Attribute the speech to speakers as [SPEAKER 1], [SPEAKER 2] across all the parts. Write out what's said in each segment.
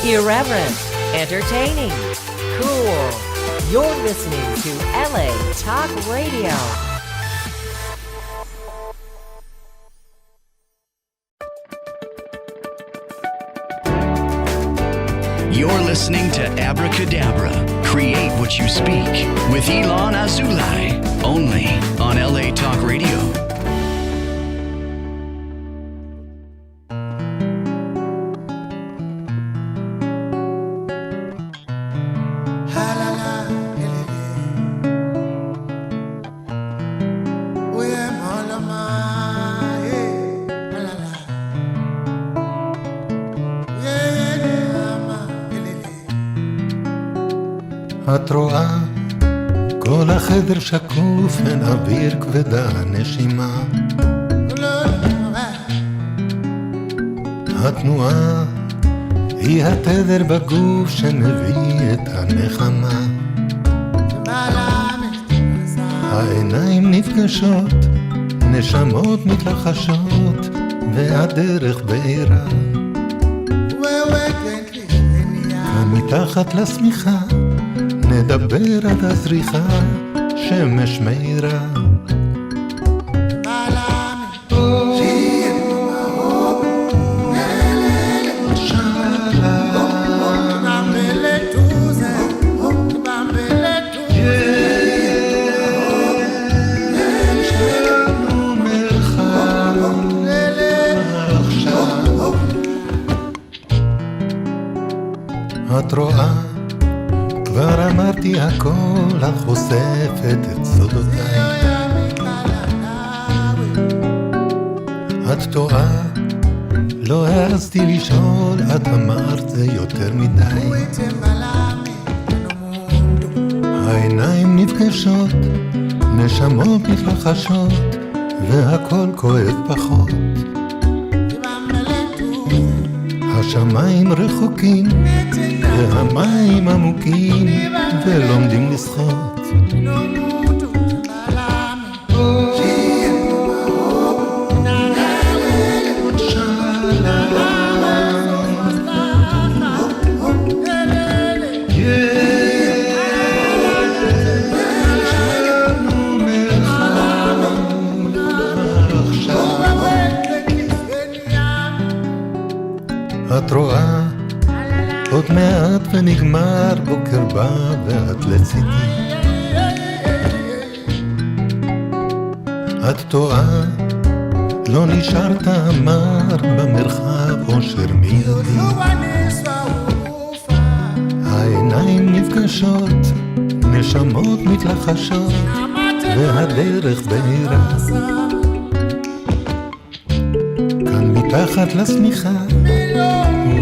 [SPEAKER 1] Irreverent, entertaining, cool. You're listening to LA Talk Radio.
[SPEAKER 2] You're listening to Abracadabra, Create What You Speak, with iLan Azoulai, only on LA Talk Radio.
[SPEAKER 3] את רואה, כל החדר שקוף, אין אוויר כבדה נשימה. התנועה היא התדר בגוף שמביא את הנחמה. העיניים נפגשות, נשמות מתלחשות, והדרך בעירה. ומתחת לשמיכה נדבר עד הזריחה, שמש מאירה. את רואה, כבר אמרתי הכל, החושפת את סודותיי. את טועה, לא העזתי לשאול, את אמרת זה יותר מדי. העיניים נפגשות, נשמות מתלחשות, והכל כואב פחות. השמיים רחוקים והמים עמוקים, ולומדים לשחות. את רואה, עוד מעט ונגמר, בוקר בא ואת לצידי. את טועה, לא נשארת אמר, במרחב אושר מיידי. העיניים נפגשות, נשמות מתלחשות, והדרך בעירה. כאן מתחת לשמיכה,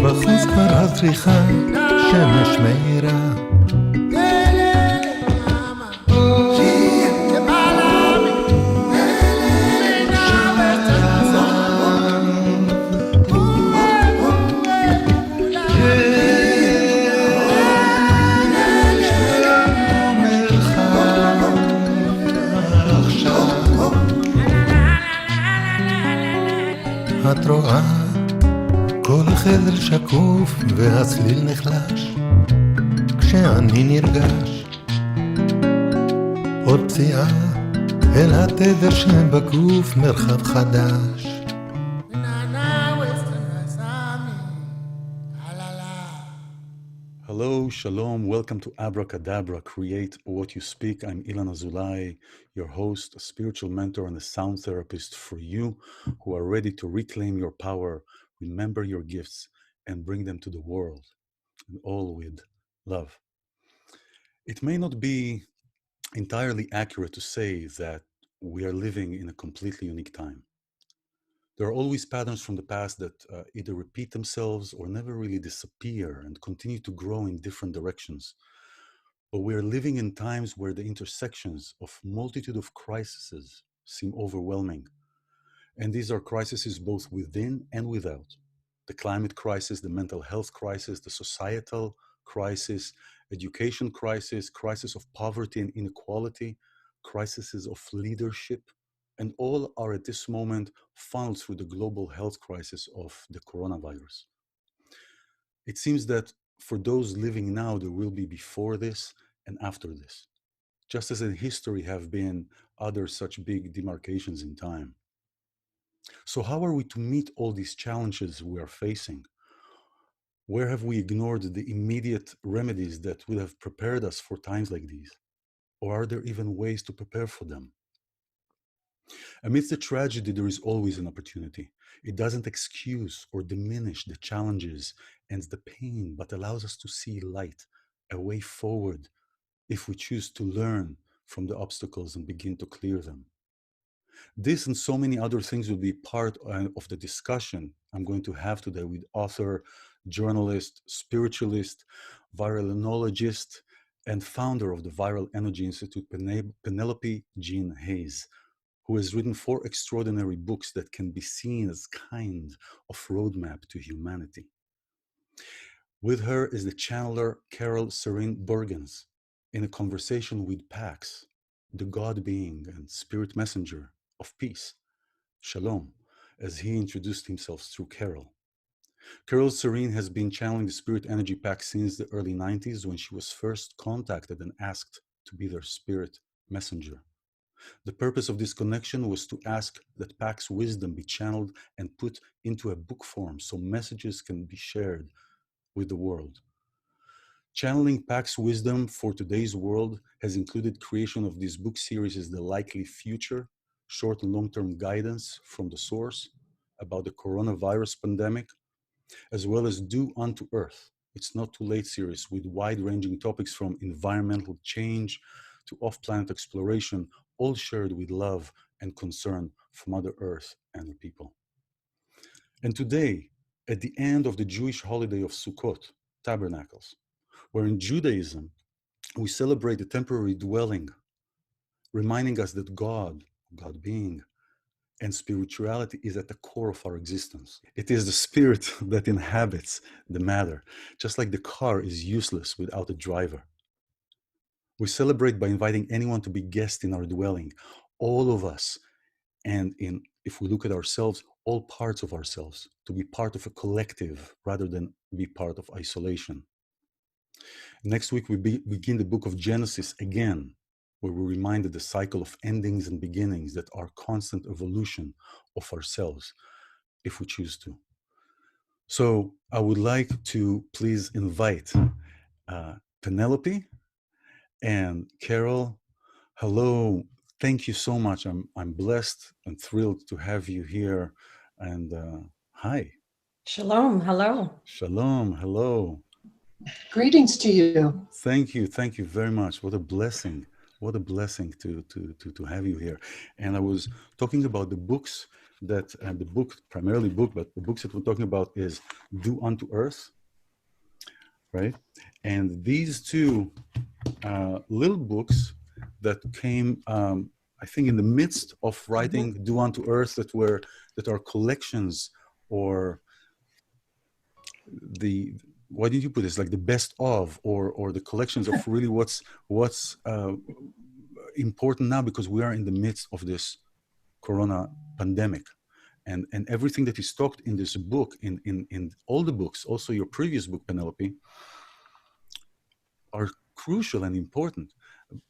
[SPEAKER 3] ובחוץ כבר הזריחה, שמש מאירה. את רואה, כל החדר שקוף והצליל נחלש, כשאני נרגש. עוד פציעה אל התדר שבגוף, מרחב חדש.
[SPEAKER 4] Hello, shalom, welcome to Abracadabra, Create What You Speak. I'm iLan Azoulai, your host, a spiritual mentor and a sound therapist for you who are ready to reclaim your power, remember your gifts, and bring them to the world, and all with love. It may not be entirely accurate to say that we are living in a completely unique time. There are always patterns from the past that either repeat themselves or never really disappear and continue to grow in different directions. But we are living in times where the intersections of multitude of crises seem overwhelming. And these are crises both within and without. The climate crisis, the mental health crisis, the societal crisis, education crisis, crisis of poverty and inequality, crises of leadership, and all are at this moment funneled through the global health crisis of the coronavirus. It seems that for those living now, there will be before this and after this, just as in history have been other such big demarcations in time. So, how are we to meet all these challenges we are facing? Where have we ignored the immediate remedies that would have prepared us for times like these? Or are there even ways to prepare for them? Amidst the tragedy, there is always an opportunity. It doesn't excuse or diminish the challenges and the pain, but allows us to see light, a way forward, if we choose to learn from the obstacles and begin to clear them. This and so many other things will be part of the discussion I'm going to have today with author, journalist, spiritualist, viralenologist, and founder of the Viral Energy Institute, Penelope Jean Hayes, who has written 4 extraordinary books that can be seen as kind of roadmap to humanity. With her is the channeler Carole Serene Borgens in a conversation with Pax, the God being and spirit messenger of peace, Shalom, as he introduced himself through Carole. Carole Serene has been channeling the spirit energy pack since the early 90s when she was first contacted and asked to be their spirit messenger. The purpose of this connection was to ask that Pack's wisdom be channeled and put into a book form so messages can be shared with the world. Channeling Pack's wisdom for today's world has included creation of this book series as The Likely Future, short and long-term guidance from the source about the coronavirus pandemic, as well as Do Unto Earth, It's Not Too Late series with wide-ranging topics from environmental change to off-planet exploration, all shared with love and concern for Mother Earth and her people. And today, at the end of the Jewish holiday of Sukkot, Tabernacles, where in Judaism, we celebrate the temporary dwelling, reminding us that God being, and spirituality is at the core of our existence. It is the spirit that inhabits the matter, just like the car is useless without a driver. We celebrate by inviting anyone to be guest in our dwelling, all of us, and if we look at ourselves, all parts of ourselves, to be part of a collective rather than be part of isolation. Next week, we begin the book of Genesis again, where we're reminded the cycle of endings and beginnings that are constant evolution of ourselves, if we choose to. So I would like to please invite Penelope and Carole. Hello, thank you so much. I'm blessed and thrilled to have you here. And hi.
[SPEAKER 5] Shalom, hello.
[SPEAKER 4] Shalom, hello.
[SPEAKER 5] Greetings to you.
[SPEAKER 4] Thank you very much. What a blessing. What a blessing to have you here. And I was talking about the books that, the book, primarily book, but the books that we're talking about is Do Unto Earth, right? And these two little books that came, I think, in the midst of writing Do Unto Earth, that are collections, or the, why did you put this, like the best of, or the collections of really what's important now, because we are in the midst of this corona pandemic, and everything that is talked in this book, in all the books, also your previous book, Penelope, are crucial and important.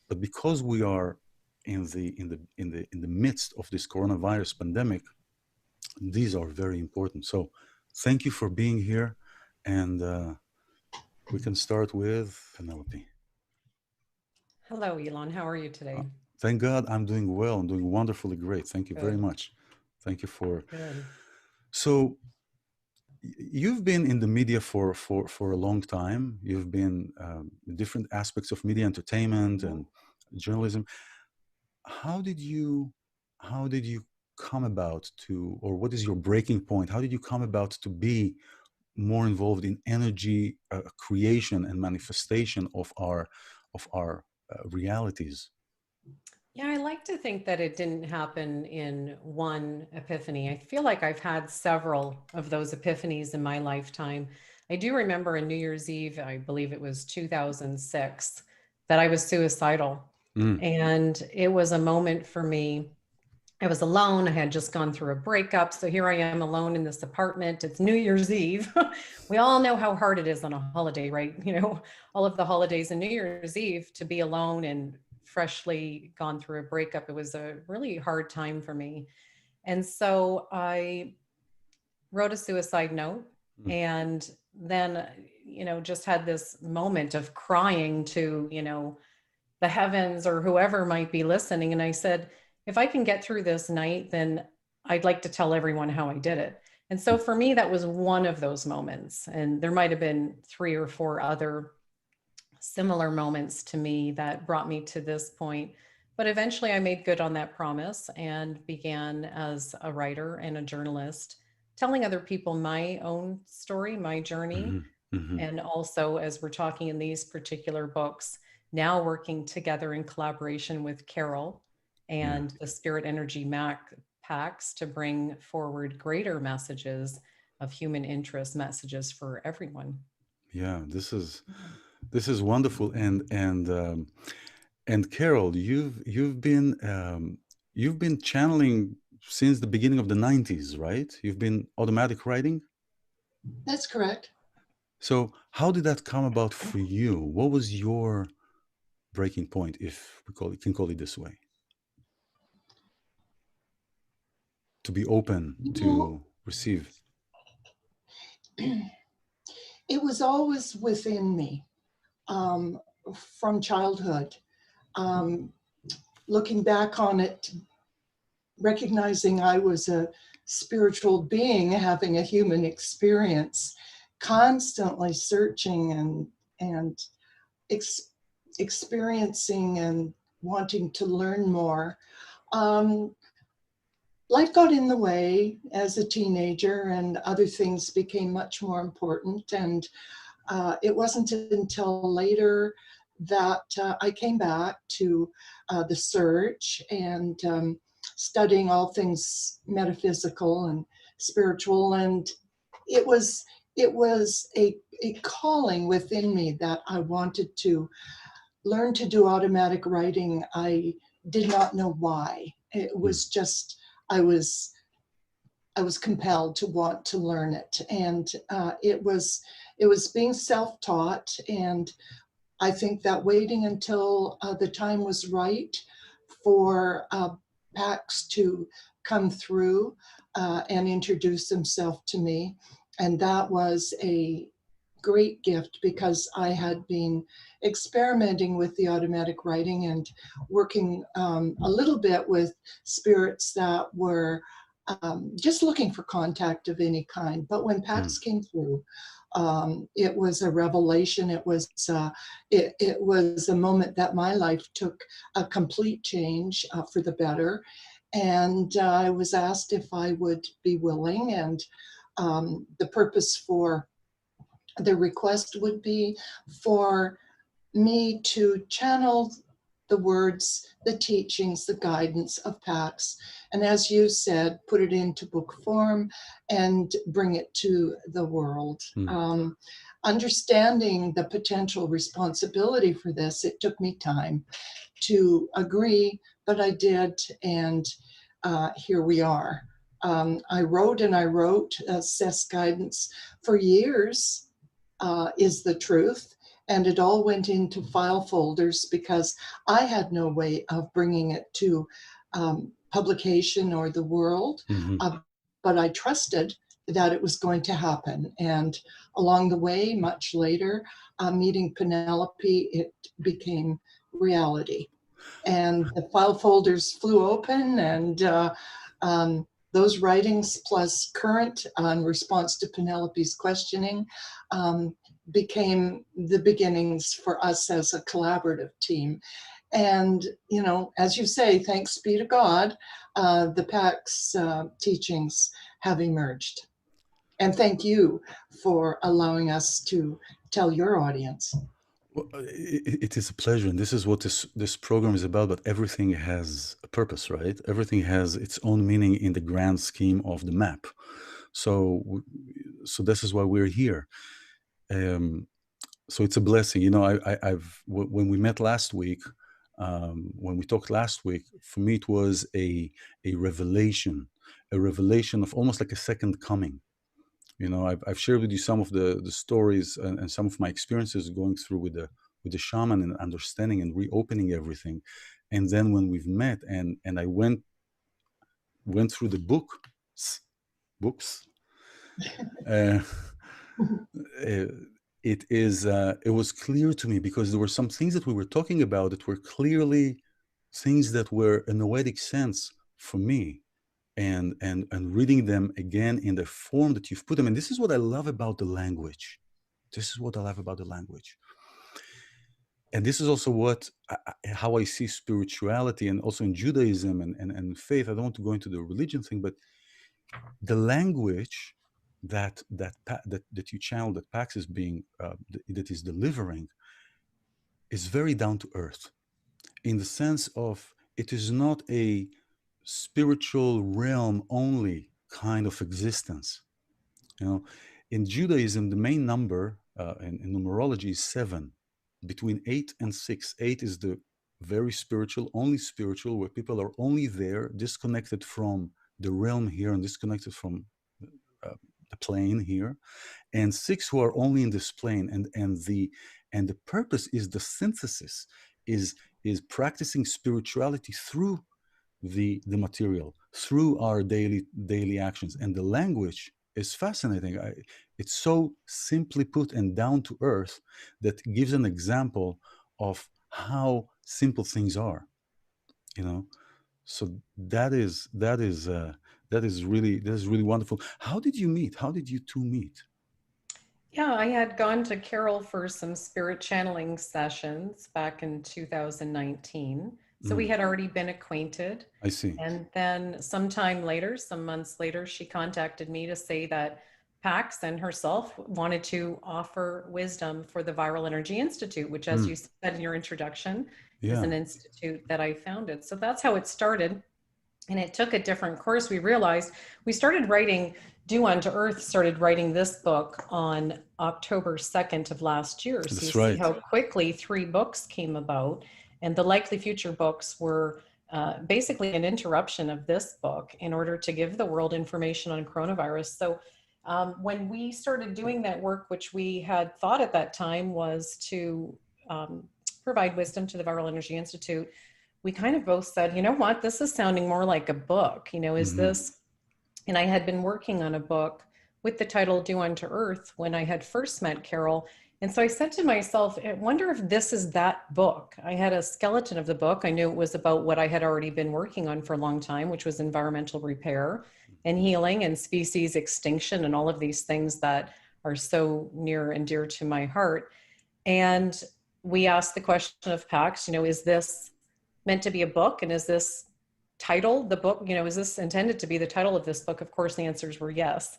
[SPEAKER 4] But because we are in the midst of this coronavirus pandemic, these are very important. So thank you for being here, and we can start with Penelope.
[SPEAKER 5] Hello, iLan. How are you today?
[SPEAKER 4] Thank God I'm doing well. I'm doing wonderfully great. Thank you very much. Thank you for.
[SPEAKER 5] Good.
[SPEAKER 4] So you've been in the media for a long time. You've been in different aspects of media, entertainment, and journalism. How did you come about to, or what is your breaking point? How did you come about to be more involved in energy creation and manifestation of our realities?
[SPEAKER 5] Yeah, I like to think that it didn't happen in one epiphany. I feel like I've had several of those epiphanies in my lifetime. I do remember on New Year's Eve, I believe it was 2006, that I was suicidal. And it was a moment for me. I was alone. I had just gone through a breakup. So here I am alone in this apartment. It's New Year's Eve. We all know how hard it is on a holiday, right? All of the holidays and New Year's Eve, to be alone and freshly gone through a breakup. It was a really hard time for me. And so I wrote a suicide note, and then, just had this moment of crying to, the heavens or whoever might be listening. And I said, if I can get through this night, then I'd like to tell everyone how I did it. And so for me, that was one of those moments. And there might have been 3 or 4 other similar moments to me that brought me to this point. But eventually I made good on that promise and began as a writer and a journalist, telling other people my own story, my journey. And also, as we're talking in these particular books, now working together in collaboration with Carole and the Spirit Energy packs to bring forward greater messages of human interest, messages for everyone.
[SPEAKER 4] Yeah, this is wonderful. And Carole, you've been channeling since the beginning of the 90s, right? You've been automatic writing?
[SPEAKER 6] That's correct.
[SPEAKER 4] So how did that come about for you? What was your breaking point, if we can call it this way? To be open to receive.
[SPEAKER 6] It was always within me from childhood. Looking back on it, recognizing I was a spiritual being having a human experience, constantly searching and experiencing and wanting to learn more. Life got in the way as a teenager, and other things became much more important. And it wasn't until later that I came back to the search and studying all things metaphysical and spiritual. And it was a calling within me that I wanted to learn to do automatic writing. I did not know why. It was just, I was compelled to want to learn it. And it was being self-taught. And I think that waiting until the time was right for PACs to come through and introduce themselves to me. And that was a great gift, because I had been experimenting with the automatic writing and working a little bit with spirits that were just looking for contact of any kind. But when PACs came through, it was a revelation. It was a moment that my life took a complete change for the better. And I was asked if I would be willing, and the purpose for the request would be for me to channel the words, the teachings, the guidance of PACs, and as you said, put it into book form and bring it to the world. Understanding the potential responsibility for this, it took me time to agree, but I did, and here we are. I wrote, assessed guidance for years, is the truth. And it all went into file folders because I had no way of bringing it to publication or the world. But I trusted that it was going to happen. And along the way, much later, meeting Penelope, it became reality. And the file folders flew open, and those writings plus current response to Penelope's questioning became the beginnings for us as a collaborative team. And, as you say, thanks be to God, the PAC's teachings have emerged. And thank you for allowing us to tell your audience.
[SPEAKER 4] Well, it is a pleasure, and this is what this program is about. But everything has a purpose, right? Everything has its own meaning in the grand scheme of the map. So this is why we're here. So it's a blessing. I've when we met last week, when we talked last week, for me it was a revelation, of almost like a second coming. You know, I've shared with you some of the stories and some of my experiences going through with the shaman and understanding and reopening everything. And then when we've met and I went through the books, uh, it was clear to me, because there were some things that we were talking about that were clearly things that were a noetic sense for me, and reading them again in the form that you've put them. And this is what I love about the language. And this is also how I see spirituality, and also in Judaism and faith. I don't want to go into the religion thing, but the language that you channel, that Pax is being that is delivering, is very down to earth, in the sense of it is not a spiritual realm only kind of existence. You know, in Judaism, the main number in numerology is 7, between 8 and 6. 8 is the very spiritual, only spiritual, where people are only there, disconnected from the realm here and disconnected from the plane here, and 6 who are only in this plane. And the purpose is the synthesis, is practicing spirituality through the material, through our daily actions. And the language is fascinating. It's so simply put and down to earth that gives an example of how simple things are, you know. So that is really wonderful. How did you meet? How did you two meet?
[SPEAKER 5] Yeah, I had gone to Carole for some spirit channeling sessions back in 2019. So we had already been acquainted.
[SPEAKER 4] I see.
[SPEAKER 5] And then sometime later, some months later, she contacted me to say that Pax and herself wanted to offer wisdom for the Viral Energy Institute, which, as you said in your introduction, is an institute that I founded. So that's how it started. And it took a different course. We realized we started writing, Do Unto Earth started writing this book on October 2nd of last year. So
[SPEAKER 4] That's
[SPEAKER 5] you
[SPEAKER 4] right.
[SPEAKER 5] see how quickly 3 books came about. And the Likely Future books were basically an interruption of this book in order to give the world information on coronavirus. So when we started doing that work, which we had thought at that time was to provide wisdom to the Viral Energy Institute, we kind of both said, you know what, this is sounding more like a book. You know, is this, and I had been working on a book with the title Do Unto Earth when I had first met Carole. And so I said to myself, I wonder if this is that book. I had a skeleton of the book. I knew it was about what I had already been working on for a long time, which was environmental repair and healing and species extinction and all of these things that are so near and dear to my heart. And we asked the question of Pax, you know, is this meant to be a book? And is this title the book? You know, is this intended to be the title of this book? Of course, the answers were yes.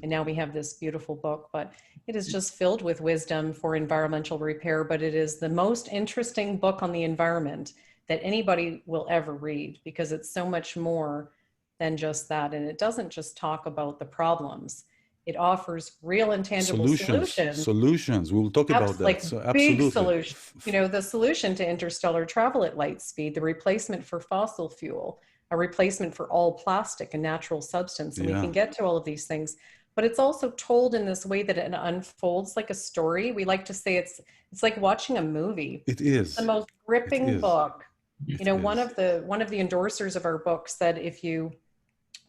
[SPEAKER 5] And now we have this beautiful book, but it is just filled with wisdom for environmental repair. But it is the most interesting book on the environment that anybody will ever read, because it's so much more than just that. And it doesn't just talk about the problems. It offers real and tangible
[SPEAKER 4] solutions. We'll talk about that.
[SPEAKER 5] Like
[SPEAKER 4] So,
[SPEAKER 5] big
[SPEAKER 4] absolutely.
[SPEAKER 5] solution. You know, the solution to interstellar travel at light speed, the replacement for fossil fuel, a replacement for all plastic and natural substance. And we can get to all of these things. But it's also told in this way that it unfolds like a story. We like to say it's like watching a movie.
[SPEAKER 4] It is.
[SPEAKER 5] It's the most gripping book. You know, one of the endorsers of our book said, if you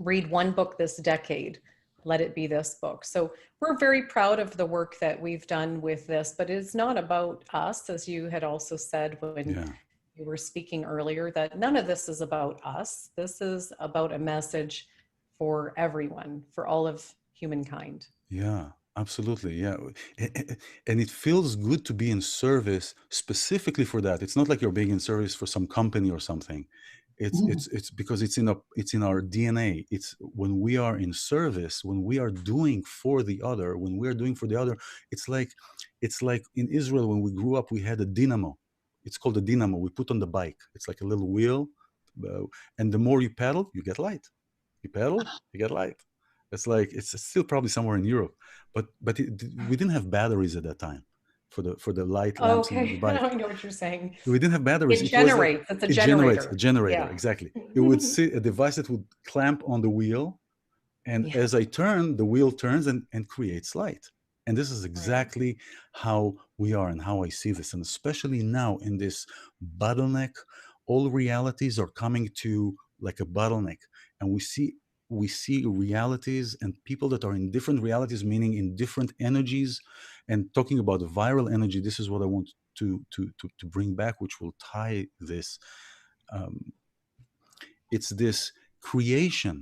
[SPEAKER 5] read one book this decade, let it be this book. So we're very proud of the work that we've done with this, but it's not about us, as you had also said when you were speaking earlier, that none of this is about us. This is about a message for everyone, for all of humankind.
[SPEAKER 4] Yeah, absolutely. Yeah. And it feels good to be in service specifically for that. It's not like you're being in service for some company or something. It's because it's in our DNA. It's when we are in service, when we are doing for the other, it's like in Israel, when we grew up, we had a dynamo. It's called a dynamo. We put on the bike. It's like a little wheel. And the more you pedal, you get light. You pedal, you get light. It's like, it's still probably somewhere in Europe, but we didn't have batteries at that time. for the light
[SPEAKER 5] Oh,
[SPEAKER 4] lamps in the
[SPEAKER 5] okay.
[SPEAKER 4] bike.
[SPEAKER 5] I know what you're saying.
[SPEAKER 4] We didn't have batteries.
[SPEAKER 5] It
[SPEAKER 4] It was like
[SPEAKER 5] generates. It's a
[SPEAKER 4] it generates a
[SPEAKER 5] generator.
[SPEAKER 4] generator,
[SPEAKER 5] Yeah.
[SPEAKER 4] exactly. It would sit a device that would clamp on the wheel, and
[SPEAKER 5] Yeah.
[SPEAKER 4] as I turn, the wheel turns and creates light. And this is
[SPEAKER 5] Right.
[SPEAKER 4] exactly how we are and how I see this. And especially now in this bottleneck, all realities are coming to like a bottleneck. And we see realities and people that are in different realities, meaning in different energies. And talking about the viral energy, this is what I want to bring back, which will tie this. Um, it's this creation,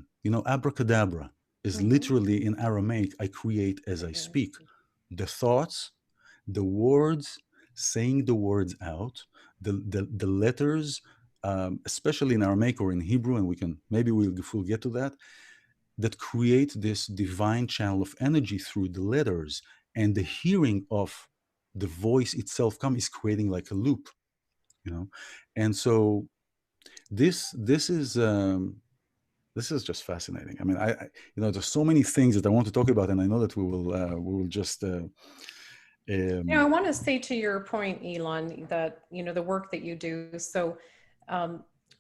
[SPEAKER 4] abracadabra is
[SPEAKER 5] Mm-hmm.
[SPEAKER 4] literally in Aramaic, I create as I speak. The thoughts, the words, saying the words out, the letters, especially in Aramaic or in Hebrew, and we'll get to that create this divine channel of energy through the letters, and the hearing of the voice itself is creating like a loop, and so this is just fascinating. I mean, there's so many things that I want to talk about, and I know that we will just.
[SPEAKER 5] I want to say to your point, iLan, that, the work that you do. So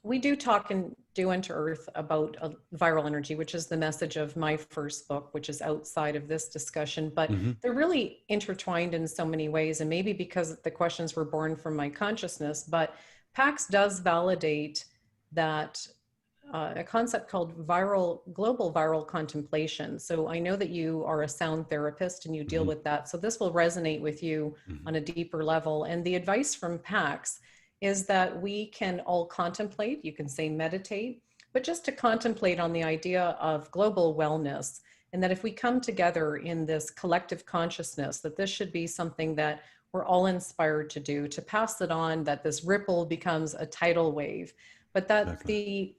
[SPEAKER 5] we do talk and do Enter Earth about viral energy, which is the message of my first book, which is outside of this discussion, but they're really intertwined in so many ways. And maybe because the questions were born from my consciousness, but PAX does validate that a concept called global viral contemplation. So I know that you are a sound therapist and you deal with that. So this will resonate with you on a deeper level. And the advice from PAX is that we can all contemplate, you can say meditate, but just to contemplate on the idea of global wellness. And that if we come together in this collective consciousness, that this should be something that we're all inspired to do, to pass it on, that this ripple becomes a tidal wave, but that
[SPEAKER 4] Exactly.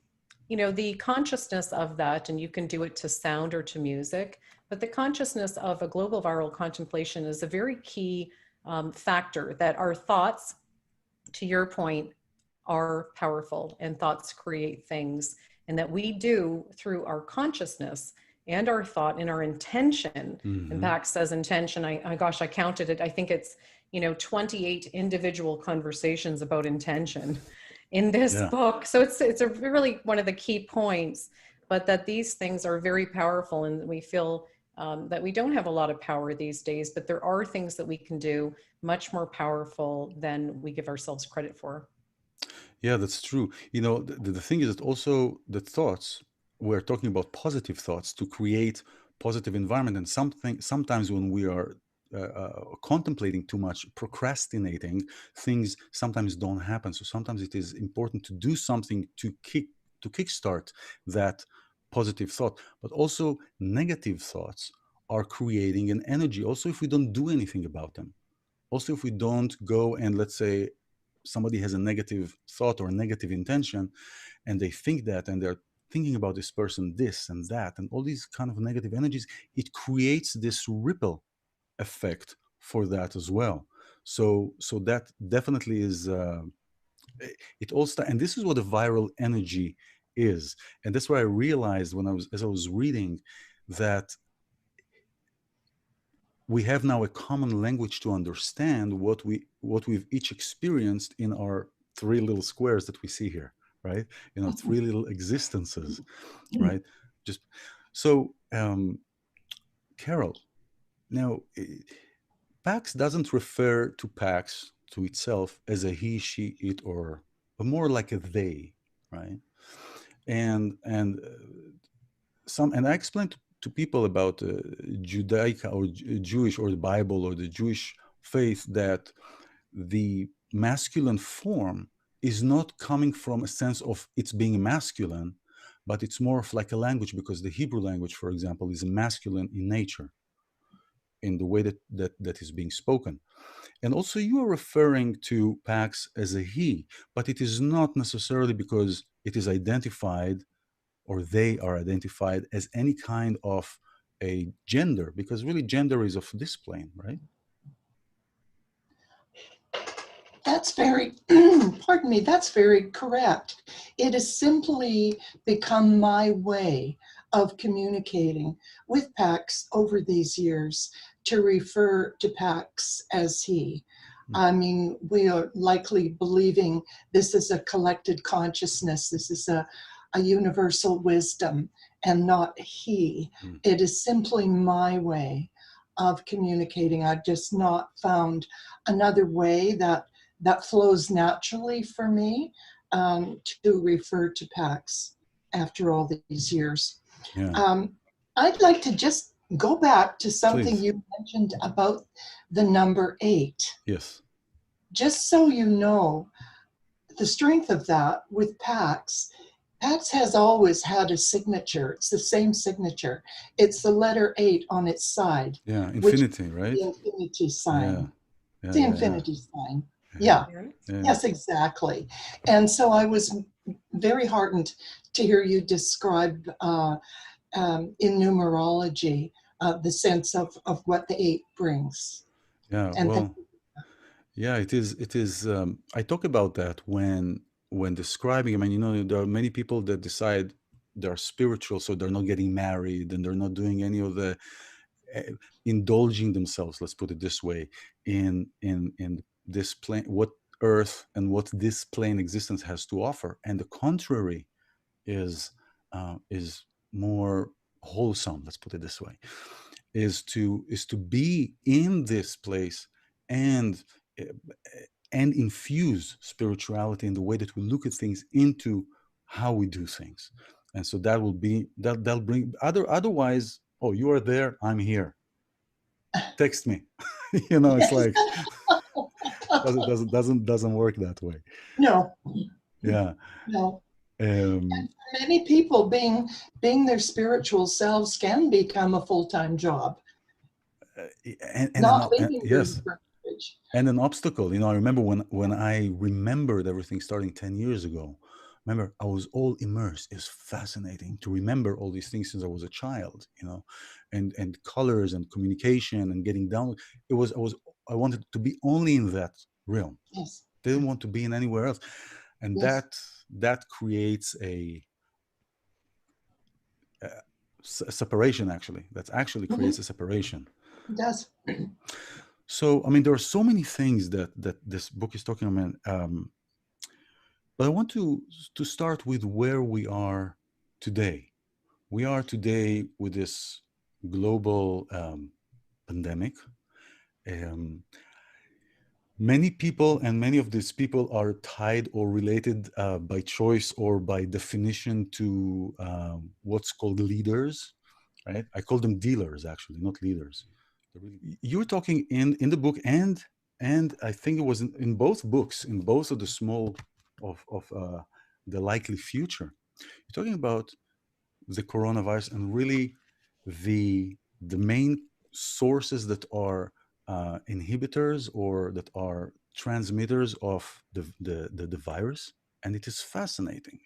[SPEAKER 5] the consciousness of that, and you can do it to sound or to music, but the consciousness of a global viral contemplation is a very key factor, that our thoughts, to your point, are powerful, and thoughts create things, and that we do through our consciousness and our thought and our intention. And Pax says intention, I counted it. I think it's, 28 individual conversations about intention in this book. So it's a really one of the key points, but that these things are very powerful, and we feel that we don't have a lot of power these days, but there are things that we can do much more powerful than we give ourselves credit for.
[SPEAKER 4] Yeah, that's true. The thing is that also the thoughts, we're talking about positive thoughts to create positive environment. And sometimes when we are contemplating too much, procrastinating, things sometimes don't happen. So sometimes it is important to do something to kickstart that positive thought. But also negative thoughts are creating an energy. Also, if we don't do anything about them. Also, if we don't go and, let's say, somebody has a negative thought or a negative intention, and they think that, and they're thinking about this person, this and that, and all these kind of negative energies, it creates this ripple effect for that as well. So that definitely is, it all starts, and this is what the viral energy is. And that's why I realized as I was reading, that we have now a common language to understand what we've each experienced in our three little squares that we see here, right? Three little existences, right? Just so, Carole, now Pax doesn't refer to Pax, to itself, as a he, she, it, or more like a they, right? And I explained to people about Judaica or Jewish, or the Bible or the Jewish faith, that the masculine form is not coming from a sense of it's being masculine, but it's more of like a language, because the Hebrew language, for example, is masculine in nature, in the way that is being spoken. And also you are referring to Pax as a he, but it is not necessarily because it is identified, or they are identified as any kind of a gender, because really gender is of this plane, right?
[SPEAKER 6] That's very, pardon me, that's very correct. It has simply become my way of communicating with Pax over these years to refer to Pax as he. I mean, we are likely believing this is a collected consciousness, this is a universal wisdom, and not he. It is simply my way of communicating. I've just not found another way that flows naturally for me to refer to Pax after all these years.
[SPEAKER 4] Yeah.
[SPEAKER 6] I'd like to just go back to something
[SPEAKER 4] Please.
[SPEAKER 6] you mentioned about the number 8.
[SPEAKER 4] Yes.
[SPEAKER 6] Just so you know, the strength of that with Pax has always had a signature. It's the same signature. It's the letter 8 on its side.
[SPEAKER 4] Yeah.
[SPEAKER 6] Which
[SPEAKER 4] Infinity,
[SPEAKER 6] is
[SPEAKER 4] right?
[SPEAKER 6] the infinity sign.
[SPEAKER 4] Yeah.
[SPEAKER 6] The infinity sign.
[SPEAKER 4] Yeah.
[SPEAKER 6] Yeah. Yes, exactly. And so I was very heartened to hear you describe in numerology the sense of what the 8 brings.
[SPEAKER 4] Yeah.
[SPEAKER 6] And
[SPEAKER 4] Well, yeah, it is. It is. I talk about that when describing. I mean, you know, there are many people that decide they're spiritual, so they're not getting married and they're not doing any of the indulging themselves. Let's put it this way: in this plane, what Earth and what this plane existence has to offer, and the contrary is more wholesome. Let's put it this way: is to be in this place and infuse spirituality in the way that we look at things into how we do things. And so that will be that'll bring otherwise, oh, you are there, I'm here, text me. You know, it's like doesn't work that way.
[SPEAKER 6] No.
[SPEAKER 4] Yeah.
[SPEAKER 6] No. Many people being their spiritual selves can become a full-time job.
[SPEAKER 4] Yes. And an obstacle. You know, I remember when I remembered everything starting 10 years ago. Remember, I was all immersed. It's fascinating to remember all these things since I was a child, you know, and colors and communication and getting down. I wanted to be only in that realm.
[SPEAKER 6] Yes.
[SPEAKER 4] Didn't want to be in anywhere else. And yes, that creates a separation, actually. That actually creates a separation.
[SPEAKER 6] It does.
[SPEAKER 4] So, I mean, there are so many things that this book is talking about. But I want to start with where we are today. We are today with this global pandemic. Many people, and many of these people are tied or related by choice or by definition to what's called leaders, right? I call them dealers, actually, not leaders. You were talking in the book, and I think it was in both books, in both of the small of the likely future. You're talking about the coronavirus and really the main sources that are inhibitors or that are transmitters of the virus. And it is fascinating.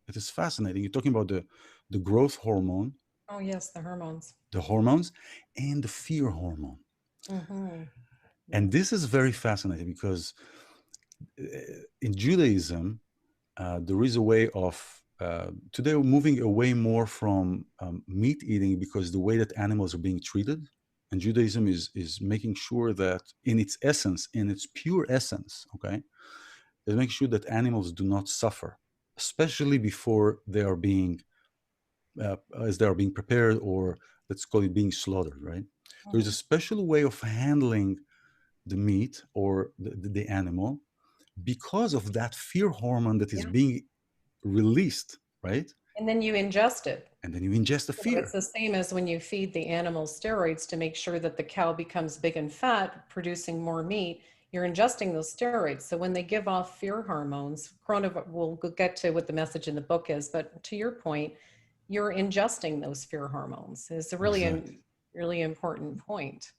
[SPEAKER 4] It is fascinating. You're talking about the growth hormone.
[SPEAKER 5] Oh, yes, the hormones.
[SPEAKER 4] The hormones and the fear hormone.
[SPEAKER 5] Mm-hmm.
[SPEAKER 4] And this is very fascinating because in Judaism, there is a way of, today we're moving away more from meat eating because the way that animals are being treated. And Judaism is making sure that in its essence, in its pure essence, okay, is making sure that animals do not suffer, especially before they are being, as they are being prepared, or let's call it being slaughtered, right? Mm-hmm. There's a special way of handling the meat or the animal because of that fear hormone that is being released, right?
[SPEAKER 5] And then you ingest it.
[SPEAKER 4] And then you ingest the fear.
[SPEAKER 5] It's the same as when you feed the animal steroids to make sure that the cow becomes big and fat, producing more meat. You're ingesting those steroids. So when they give off fear hormones, we'll get to what the message in the book is, but to your point, you're ingesting those fear hormones. It's a really important point.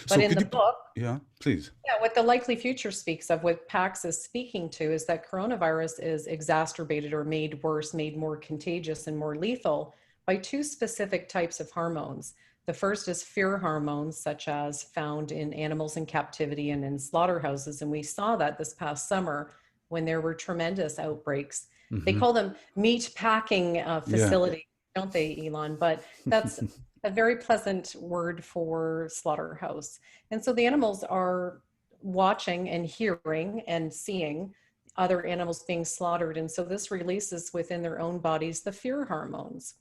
[SPEAKER 5] But in the book,
[SPEAKER 4] yeah, please.
[SPEAKER 5] Yeah, what the likely future speaks of, what Pax is speaking to, is that coronavirus is exacerbated or made worse, made more contagious and more lethal by two specific types of hormones. The first is fear hormones, such as found in animals in captivity and in slaughterhouses. And we saw that this past summer when there were tremendous outbreaks. Mm-hmm. They call them meat packing facilities. don't they, Elon? But that's a very pleasant word for slaughterhouse. And so the animals are watching and hearing and seeing other animals being slaughtered. And so this releases within their own bodies the fear hormones.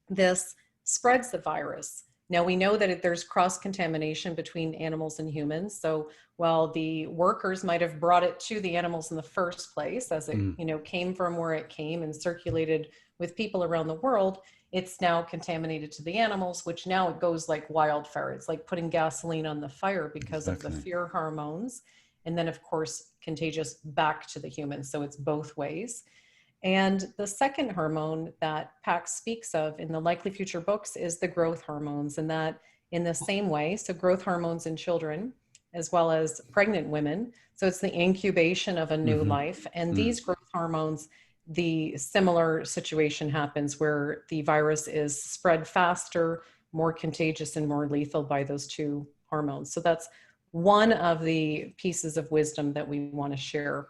[SPEAKER 5] This spreads the virus. Now we know that there's cross-contamination between animals and humans. So while the workers might have brought it to the animals in the first place, as it came from where it came and circulated with people around the world, it's now contaminated to the animals, which now it goes like wildfire. It's like putting gasoline on the fire because of the fear hormones. And then, of course, contagious back to the humans. So it's both ways. And the second hormone that Pax speaks of in the Likely Future books is the growth hormones. And that in the same way, so growth hormones in children, as well as pregnant women. So it's the incubation of a new life. And these growth hormones, the similar situation happens where the virus is spread faster, more contagious, and more lethal by those two hormones. So that's one of the pieces of wisdom that we want to share.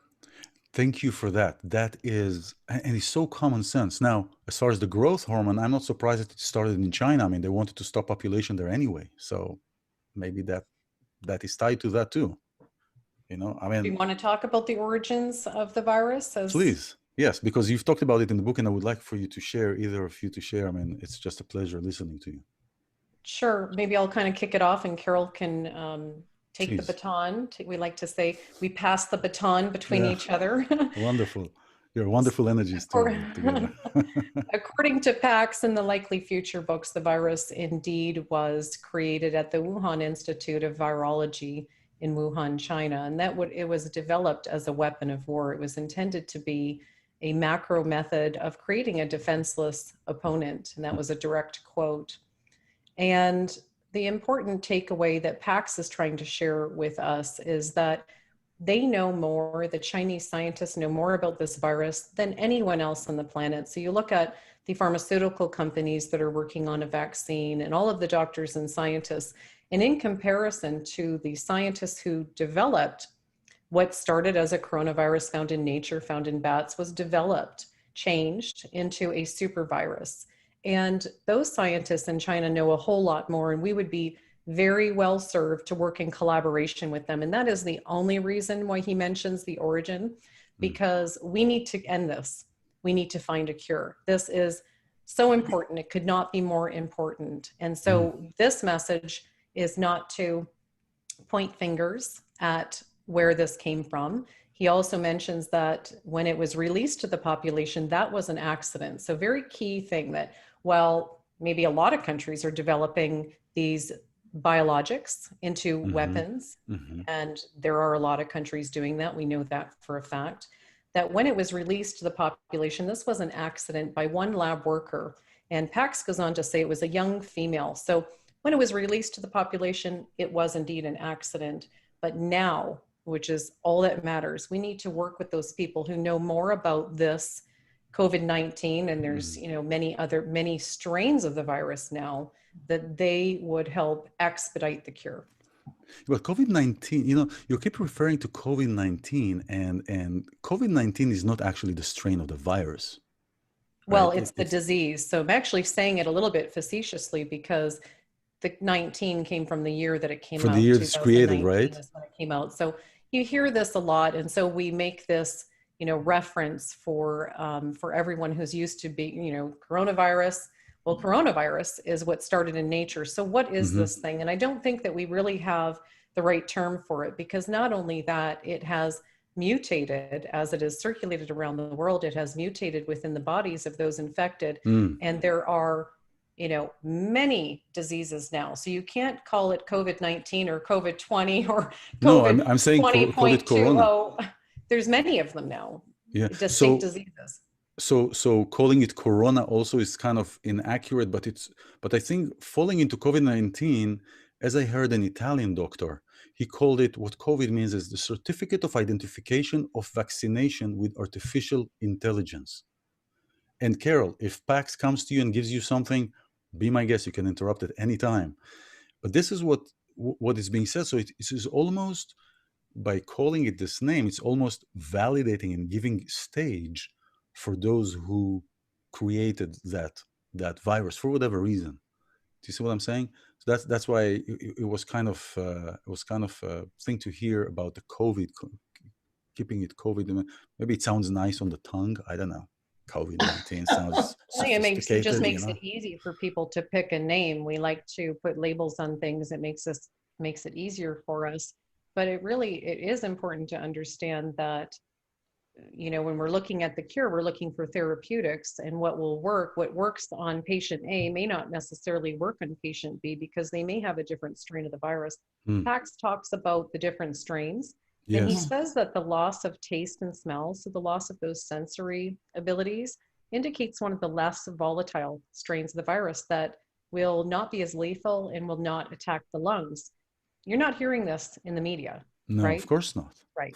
[SPEAKER 4] Thank you for that. That is, and it's so common sense. Now, as far as the growth hormone, I'm not surprised that it started in China. I mean, they wanted to stop population there anyway. So maybe that is tied to that too. I mean,
[SPEAKER 5] do you want to talk about the origins of the virus?
[SPEAKER 4] Please. Yes, because you've talked about it in the book, and I would like for you to share, either of you to share. I mean, it's just a pleasure listening to you.
[SPEAKER 5] Sure. Maybe I'll kind of kick it off and Carole can take the baton. We like to say we pass the baton between each other.
[SPEAKER 4] Wonderful. You're wonderful energies together.
[SPEAKER 5] According to Pax in the Likely Future books, the virus indeed was created at the Wuhan Institute of Virology in Wuhan, China. And it was developed as a weapon of war. It was intended to be a macro method of creating a defenseless opponent. And that was a direct quote. And the important takeaway that Pax is trying to share with us is that they know more, the Chinese scientists know more about this virus than anyone else on the planet. So you look at the pharmaceutical companies that are working on a vaccine and all of the doctors and scientists, and in comparison to the scientists who developed what started as a coronavirus found in nature, found in bats, was developed, changed into a super virus. And those scientists in China know a whole lot more, and we would be very well served to work in collaboration with them. And that is the only reason why he mentions the origin, because we need to end this. We need to find a cure. This is so important. It could not be more important. And so this message is not to point fingers at where this came from. He also mentions that when it was released to the population, that was an accident. So very key thing that while maybe a lot of countries are developing these biologics into weapons, and there are a lot of countries doing that, we know that for a fact, that when it was released to the population, this was an accident by one lab worker. And Pax goes on to say it was a young female. So when it was released to the population, it was indeed an accident. But now, which is all that matters, we need to work with those people who know more about this COVID-19, and there's many strains of the virus now, that they would help expedite the cure.
[SPEAKER 4] Well, COVID-19, you keep referring to COVID-19, and COVID-19 is not actually the strain of the virus.
[SPEAKER 5] Well, right? It's the disease. So I'm actually saying it a little bit facetiously because the 19 came from the year that it came out.
[SPEAKER 4] For the year it's created, right?
[SPEAKER 5] Is when it came out. So you hear this a lot. And so we make this, reference for everyone who's used to be, coronavirus. Well, coronavirus is what started in nature. So what is this thing? And I don't think that we really have the right term for it, because not only that, it has mutated as it is circulated around the world. It has mutated within the bodies of those infected. And there are, many diseases now. So you can't call it COVID-19 or COVID-20 or COVID.
[SPEAKER 4] No, I'm saying COVID corona.
[SPEAKER 5] There's many of them now.
[SPEAKER 4] Yeah.
[SPEAKER 5] Distinct diseases.
[SPEAKER 4] So calling it corona also is kind of inaccurate, but I think falling into COVID-19, as I heard an Italian doctor, he called it, what COVID means is the certificate of identification of vaccination with artificial intelligence. And Carole, if Pax comes to you and gives you something, be my guest, you can interrupt at any time. But this is what is being said. So it is almost, by calling it this name, it's almost validating and giving stage for those who created that that virus for whatever reason. Do you see what I'm saying? So that's why it was kind of a thing to hear about the COVID, keeping it COVID. Maybe it sounds nice on the tongue. I don't know. COVID-19 sounds
[SPEAKER 5] I think it just
[SPEAKER 4] sophisticated,
[SPEAKER 5] makes it easy for people to pick a name. We like to put labels on things. It makes it easier for us. But it is important to understand that, when we're looking at the cure, we're looking for therapeutics, and what works on patient A may not necessarily work on patient B because they may have a different strain of the virus. Pax talks about the different strains.
[SPEAKER 4] Yes.
[SPEAKER 5] And he says that the loss of taste and smell, so the loss of those sensory abilities, indicates one of the less volatile strains of the virus that will not be as lethal and will not attack the lungs. You're not hearing this in the media,
[SPEAKER 4] No,
[SPEAKER 5] right?
[SPEAKER 4] of course not.
[SPEAKER 5] Right.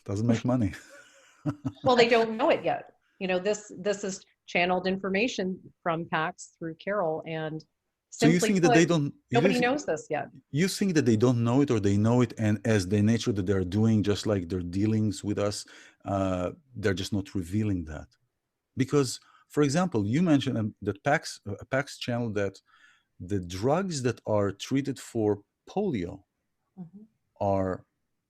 [SPEAKER 4] Doesn't make money.
[SPEAKER 5] Well, they don't know it yet. This is channeled information from Pax through Carole, and
[SPEAKER 4] so you think that they don't?
[SPEAKER 5] Nobody knows this yet.
[SPEAKER 4] You think that they don't know it, or they know it, and as the nature that they're doing, just like their dealings with us, they're just not revealing that. Because, for example, you mentioned that Pax channeled that the drugs that are treated for polio are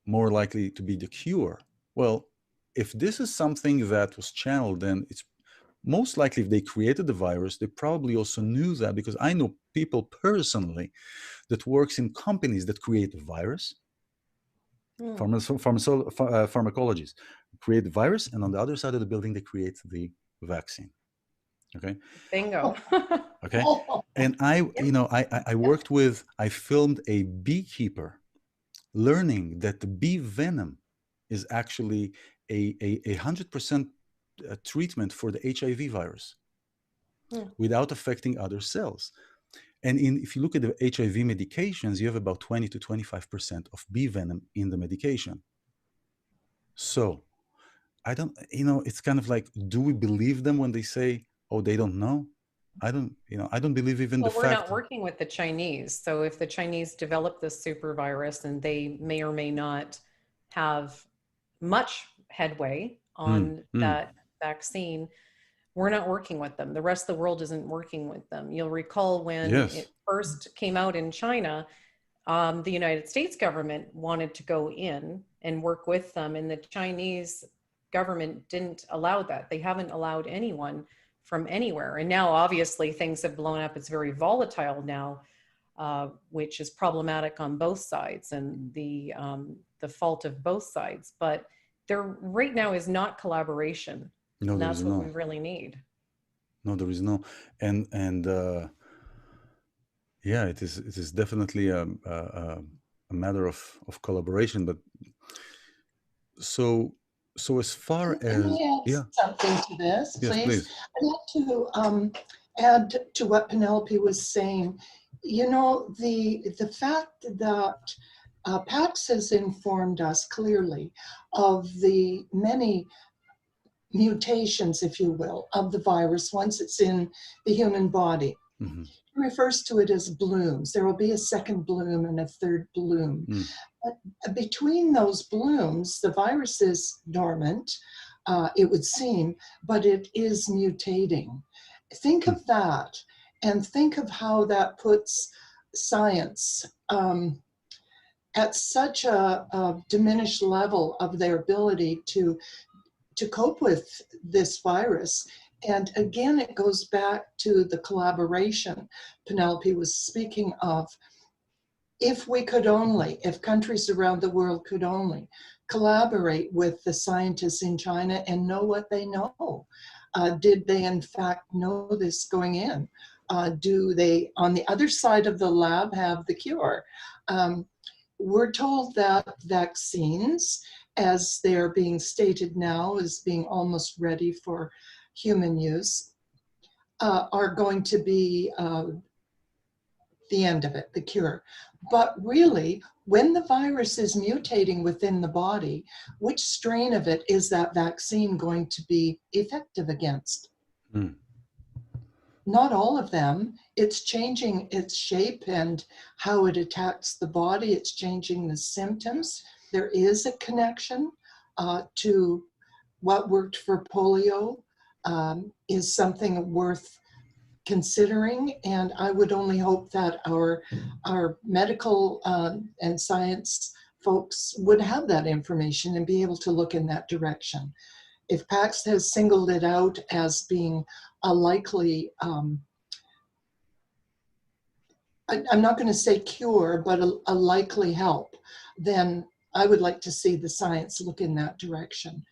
[SPEAKER 4] more likely to be the cure. Well, if this is something that was channeled, then it's most likely if they created the virus, they probably also knew that, because I know people personally that works in companies that create the virus, pharmacologists create the virus, and on the other side of the building, they create the vaccine. Okay.
[SPEAKER 5] Bingo.
[SPEAKER 4] Okay. And I filmed a beekeeper learning that the bee venom is actually a 100% treatment for the HIV virus without affecting other cells. And if you look at the HIV medications, you have about 20 to 25% of bee venom in the medication. So I don't, it's kind of like, do we believe them when they say, oh, they don't know? I don't believe even the fact.
[SPEAKER 5] We're not working with the Chinese. So if the Chinese develop this super virus and they may or may not have much headway on that vaccine, we're not working with them. The rest of the world isn't working with them. You'll recall when it first came out in China, the United States government wanted to go in and work with them, and the Chinese government didn't allow that. They haven't allowed anyone from anywhere. And now obviously things have blown up. It's very volatile now, which is problematic on both sides, and the fault of both sides. But there right now is not collaboration.
[SPEAKER 4] No,
[SPEAKER 5] and that's what we really need.
[SPEAKER 4] No, there is no. And yeah, it is definitely a matter of collaboration. But so as far as
[SPEAKER 6] something to this,
[SPEAKER 4] yes, please.
[SPEAKER 6] I'd like to add to what Penelope was saying. The fact that Pax has informed us clearly of the many mutations, if you will, of the virus once it's in the human body.
[SPEAKER 4] Mm-hmm.
[SPEAKER 6] He refers to it as blooms. There will be a second bloom and a third bloom. But between those blooms, the virus is dormant, it would seem, but it is mutating. Think of that, and think of how that puts science at such a diminished level of their ability to cope with this virus. And again, it goes back to the collaboration Penelope was speaking of. If countries around the world could only collaborate with the scientists in China and know what they know. Did they in fact know this going in? Do they, on the other side of the lab, have the cure? We're told that vaccines, as they're being stated now as being almost ready for human use, are going to be the end of it, the cure. But really, when the virus is mutating within the body, which strain of it is that vaccine going to be effective against? Not all of them. It's changing its shape and how it attacks the body. It's changing the symptoms. There is a connection to what worked for polio is something worth considering, and I would only hope that our medical and science folks would have that information and be able to look in that direction. If PAX has singled it out as being a likely, I'm not going to say cure, but a likely help, then I would like to see the science look in that direction.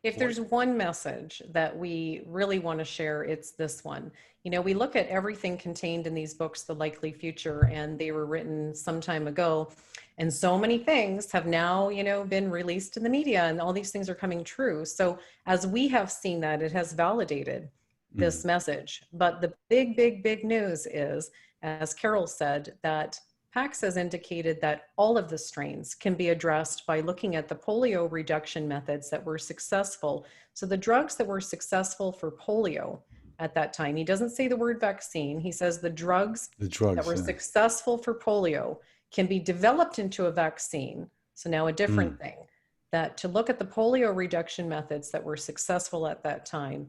[SPEAKER 5] If there's one message that we really want to share, it's this one. You know, we look at everything contained in these books, The Likely Future, and they were written some time ago. And so many things have now, you know, been released in the media, and all these things are coming true. So as we have seen that, it has validated this message. But the big news is, as Carole said, that PAX has indicated that all of the strains can be addressed by looking at the polio reduction methods that were successful. So the drugs that were successful for polio at that time, he doesn't say the word vaccine, he says the drugs that were successful for polio can be developed into a vaccine. So now a different thing, that to look at the polio reduction methods that were successful at that time,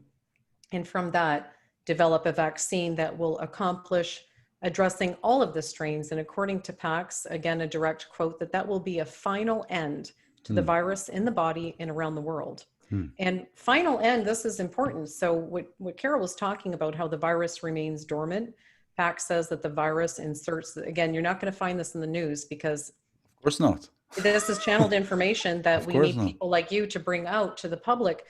[SPEAKER 5] and from that develop a vaccine that will accomplish addressing all of the strains. And according to PAX, again, a direct quote, that will be a final end to the virus in the body and around the world. And final end, this is important. So what Carole was talking about, how the virus remains dormant, PAX says that the virus inserts, again, you're not going to find this in the news because
[SPEAKER 4] of course not.
[SPEAKER 5] This is channeled information that we need people like you to bring out to the public.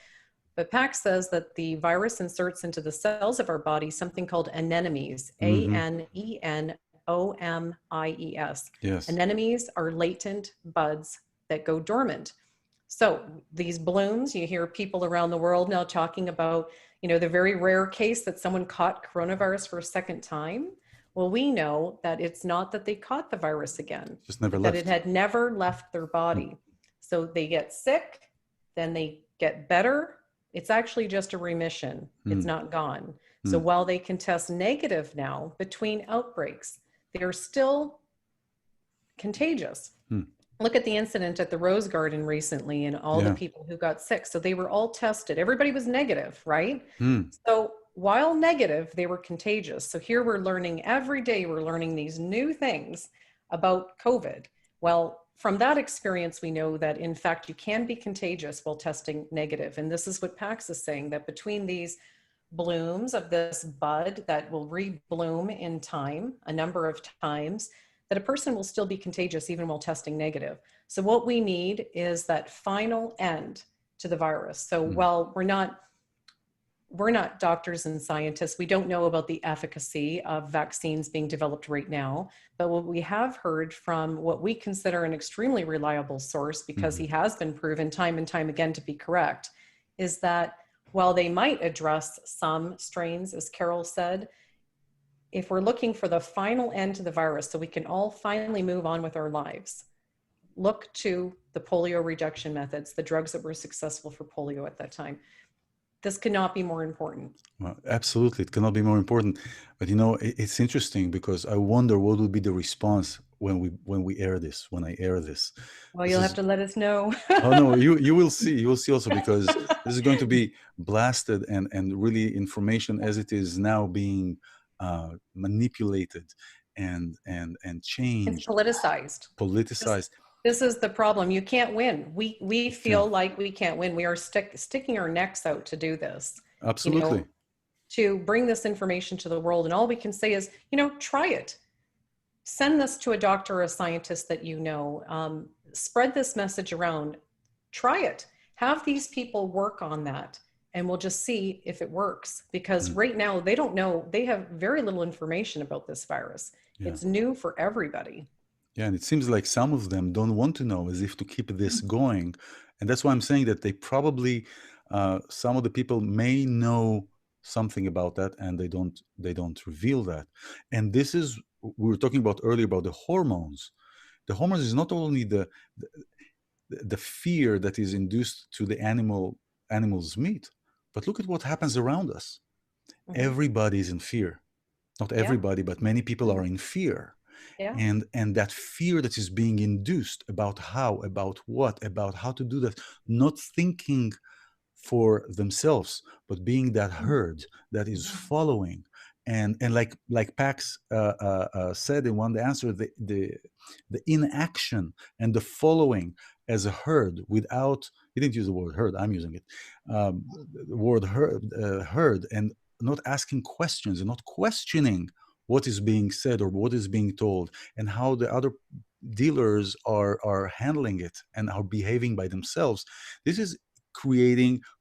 [SPEAKER 5] But PAX says that the virus inserts into the cells of our body something called anemones, anemomies.
[SPEAKER 4] Yes.
[SPEAKER 5] Anemones are latent buds that go dormant. So these blooms, you hear people around the world now talking about, you know, the very rare case that someone caught coronavirus for a second time. Well, we know that it's not that they caught the virus again,
[SPEAKER 4] Just never
[SPEAKER 5] that
[SPEAKER 4] left.
[SPEAKER 5] it had never left their body. So they get sick, then they get better. It's actually just a remission. It's not gone. So while they can test negative now between outbreaks, they're still contagious. Look at the incident at the Rose Garden recently and all the people who got sick. So they were all tested. Everybody was negative, right? So while negative, they were contagious. So here we're learning every day, we're learning these new things about COVID. Well, from that experience, we know that in fact, you can be contagious while testing negative. And this is what PAX is saying, that between these blooms of this bud that will rebloom in time, a number of times, that a person will still be contagious even while testing negative. So what we need is that final end to the virus. So while we're not doctors and scientists, we don't know about the efficacy of vaccines being developed right now. But what we have heard from what we consider an extremely reliable source, because he has been proven time and time again to be correct, is that while they might address some strains, as Carole said, if we're looking for the final end to the virus so we can all finally move on with our lives, look to the polio reduction methods, the drugs that were successful for polio at that time. This cannot be more important.
[SPEAKER 4] Well, absolutely, it cannot be more important. But you know, it's interesting because I wonder what will be the response when I air this.
[SPEAKER 5] Well, you'll have to let us know.
[SPEAKER 4] Oh no, you will see. You will see also, because this is going to be blasted and really information as it is now being manipulated and changed.
[SPEAKER 5] It's politicized. This is the problem. You can't win. We feel like we can't win. We are sticking our necks out to do this.
[SPEAKER 4] Absolutely.
[SPEAKER 5] You know, to bring this information to the world. And all we can say is, you know, try it. Send this to a doctor or a scientist that you know. Spread this message around. Try it. Have these people work on that. And we'll just see if it works. Because right now, they don't know. They have very little information about this virus. It's new for everybody.
[SPEAKER 4] Yeah, and it seems like some of them don't want to know, as if to keep this going. And that's why I'm saying that they probably, some of the people may know something about that, and they don't reveal that. And this is, we were talking about earlier about the hormones. The hormones is not only the fear that is induced to the animal's meat, but look at what happens around us. Everybody is in fear. Not everybody, but many people are in fear.
[SPEAKER 5] Yeah.
[SPEAKER 4] And that fear that is being induced about how to do that, not thinking for themselves, but being that herd that is following. And like Pax said in one answer, the inaction and the following as a herd without, he didn't use the word herd, I'm using it, the word herd, and not asking questions and not questioning what is being said or what is being told, and how the other dealers are handling it and are behaving by themselves. This is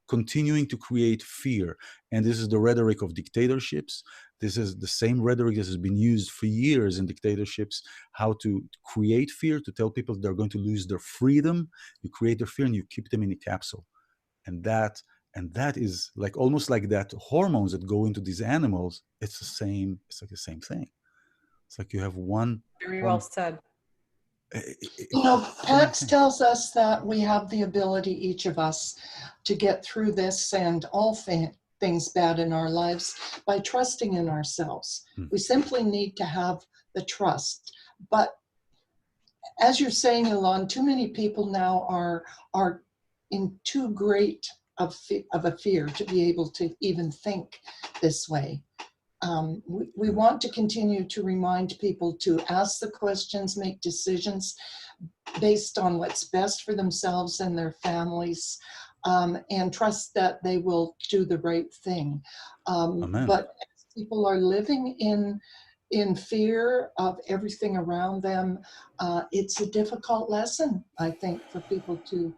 [SPEAKER 4] continuing to create fear. And this is the rhetoric of dictatorships. This is the same rhetoric that has been used for years in dictatorships, how to create fear, to tell people they're going to lose their freedom. You create their fear and you keep them in a capsule. And that is like almost like that hormones that go into these animals. It's like the same thing. It's like you have one.
[SPEAKER 5] Very well said.
[SPEAKER 6] Pax tells us that we have the ability, each of us, to get through this and all things bad in our lives by trusting in ourselves. We simply need to have the trust. But as you're saying, iLan, too many people now are in too great of a fear to be able to even think this way. We want to continue to remind people to ask the questions, make decisions based on what's best for themselves and their families, and trust that they will do the right thing. But as people are living in fear of everything around them, it's a difficult lesson, I think, for people to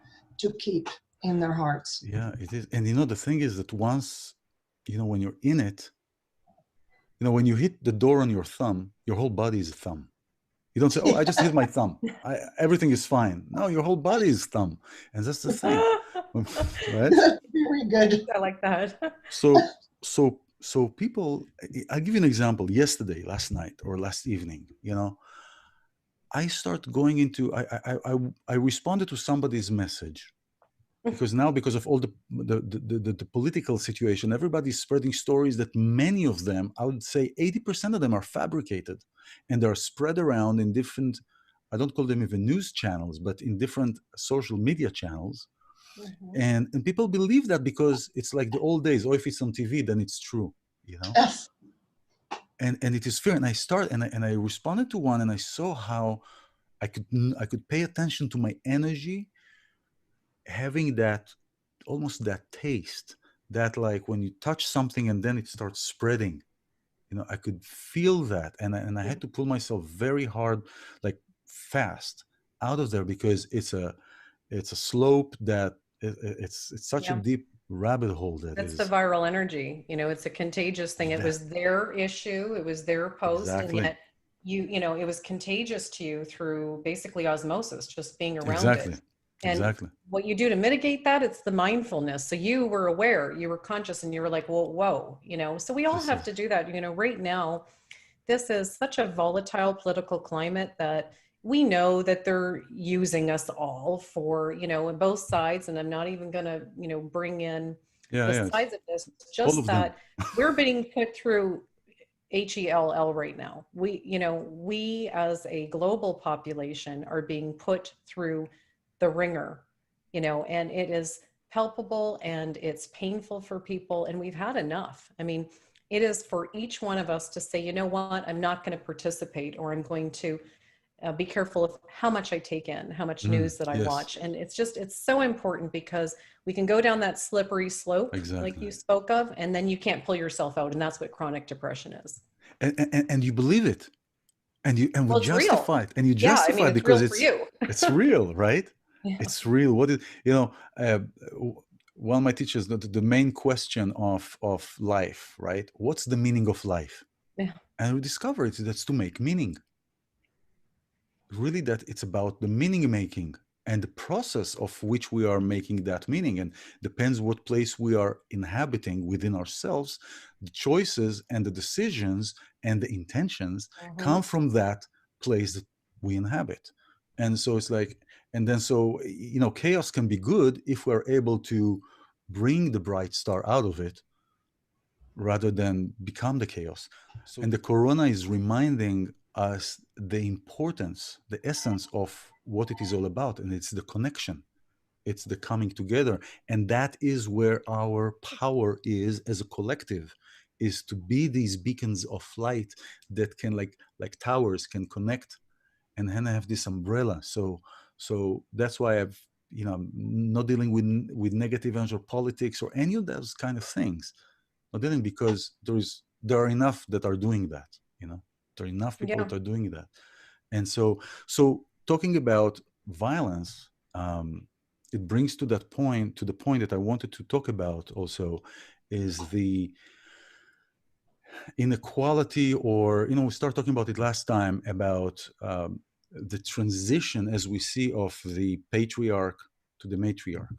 [SPEAKER 6] keep in their hearts.
[SPEAKER 4] Yeah, it is. And the thing is that once, when you're in it, when you hit the door on your thumb, your whole body is a thumb. You don't say, oh, I just hit my thumb. Everything is fine. No, your whole body is thumb. And that's the thing. Right?
[SPEAKER 6] Very good.
[SPEAKER 5] I like that.
[SPEAKER 4] So people, I'll give you an example. Yesterday, last night, or last evening, I start going into, I responded to somebody's message. Because now, because of all the political situation, everybody's spreading stories that many of them, I would say 80% of them, are fabricated, and they're spread around in different, I don't call them even news channels, but in different social media channels. And people believe that because it's like the old days. Oh, if it's on TV, then it's true,
[SPEAKER 6] Yes.
[SPEAKER 4] And it is fair. And I responded to one, and I saw how I could pay attention to my energy, having that, almost that taste, that like when you touch something and then it starts spreading, I could feel that. And I had to pull myself very hard, like fast out of there, because it's a slope that it's such a deep rabbit hole.
[SPEAKER 5] That's the viral energy. It's a contagious thing. It was their issue. It was their post.
[SPEAKER 4] Exactly.
[SPEAKER 5] And yet it was contagious to you through basically osmosis, just being around
[SPEAKER 4] exactly.
[SPEAKER 5] it. And what you do to mitigate that, it's the mindfulness. So you were aware, you were conscious, and you were like, well, whoa, so we all have to do that. Right now, this is such a volatile political climate that we know that they're using us all for, on both sides. And I'm not even going to, bring in the sides of this, just that we're being put through HELL right now. We as a global population are being put through the ringer, and it is palpable and it's painful for people, and we've had enough. I mean, it is for each one of us to say, you know what, I'm not going to participate, or I'm going to be careful of how much I take in, how much news that I watch. And it's so important, because we can go down that slippery slope, like you spoke of, and then you can't pull yourself out. And that's what chronic depression is.
[SPEAKER 4] And you believe it, and we justify it, and you justify it because it's real, right? Yeah. It's real. What is, one of my teachers, the main question of life, right? What's the meaning of life? Yeah. And we discovered that's to make meaning. Really, that it's about the meaning making and the process of which we are making that meaning. And depends what place we are inhabiting within ourselves, the choices and the decisions and the intentions come from that place that we inhabit. And so it's like, and then so, chaos can be good if we're able to bring the bright star out of it rather than become the chaos. And the corona is reminding us the importance, the essence of what it is all about. And it's the connection. It's the coming together. And that is where our power is as a collective, is to be these beacons of light that can, like towers, can connect and then have this umbrella. So that's why I've, I'm not dealing with negative energy or politics or any of those kind of things. Not dealing, because there are enough that are doing that. There are enough people
[SPEAKER 5] Yeah.
[SPEAKER 4] that are doing that. And so talking about violence, it brings to the point that I wanted to talk about also, is the inequality, or we started talking about it last time, about the transition, as we see, of the patriarch to the matriarch.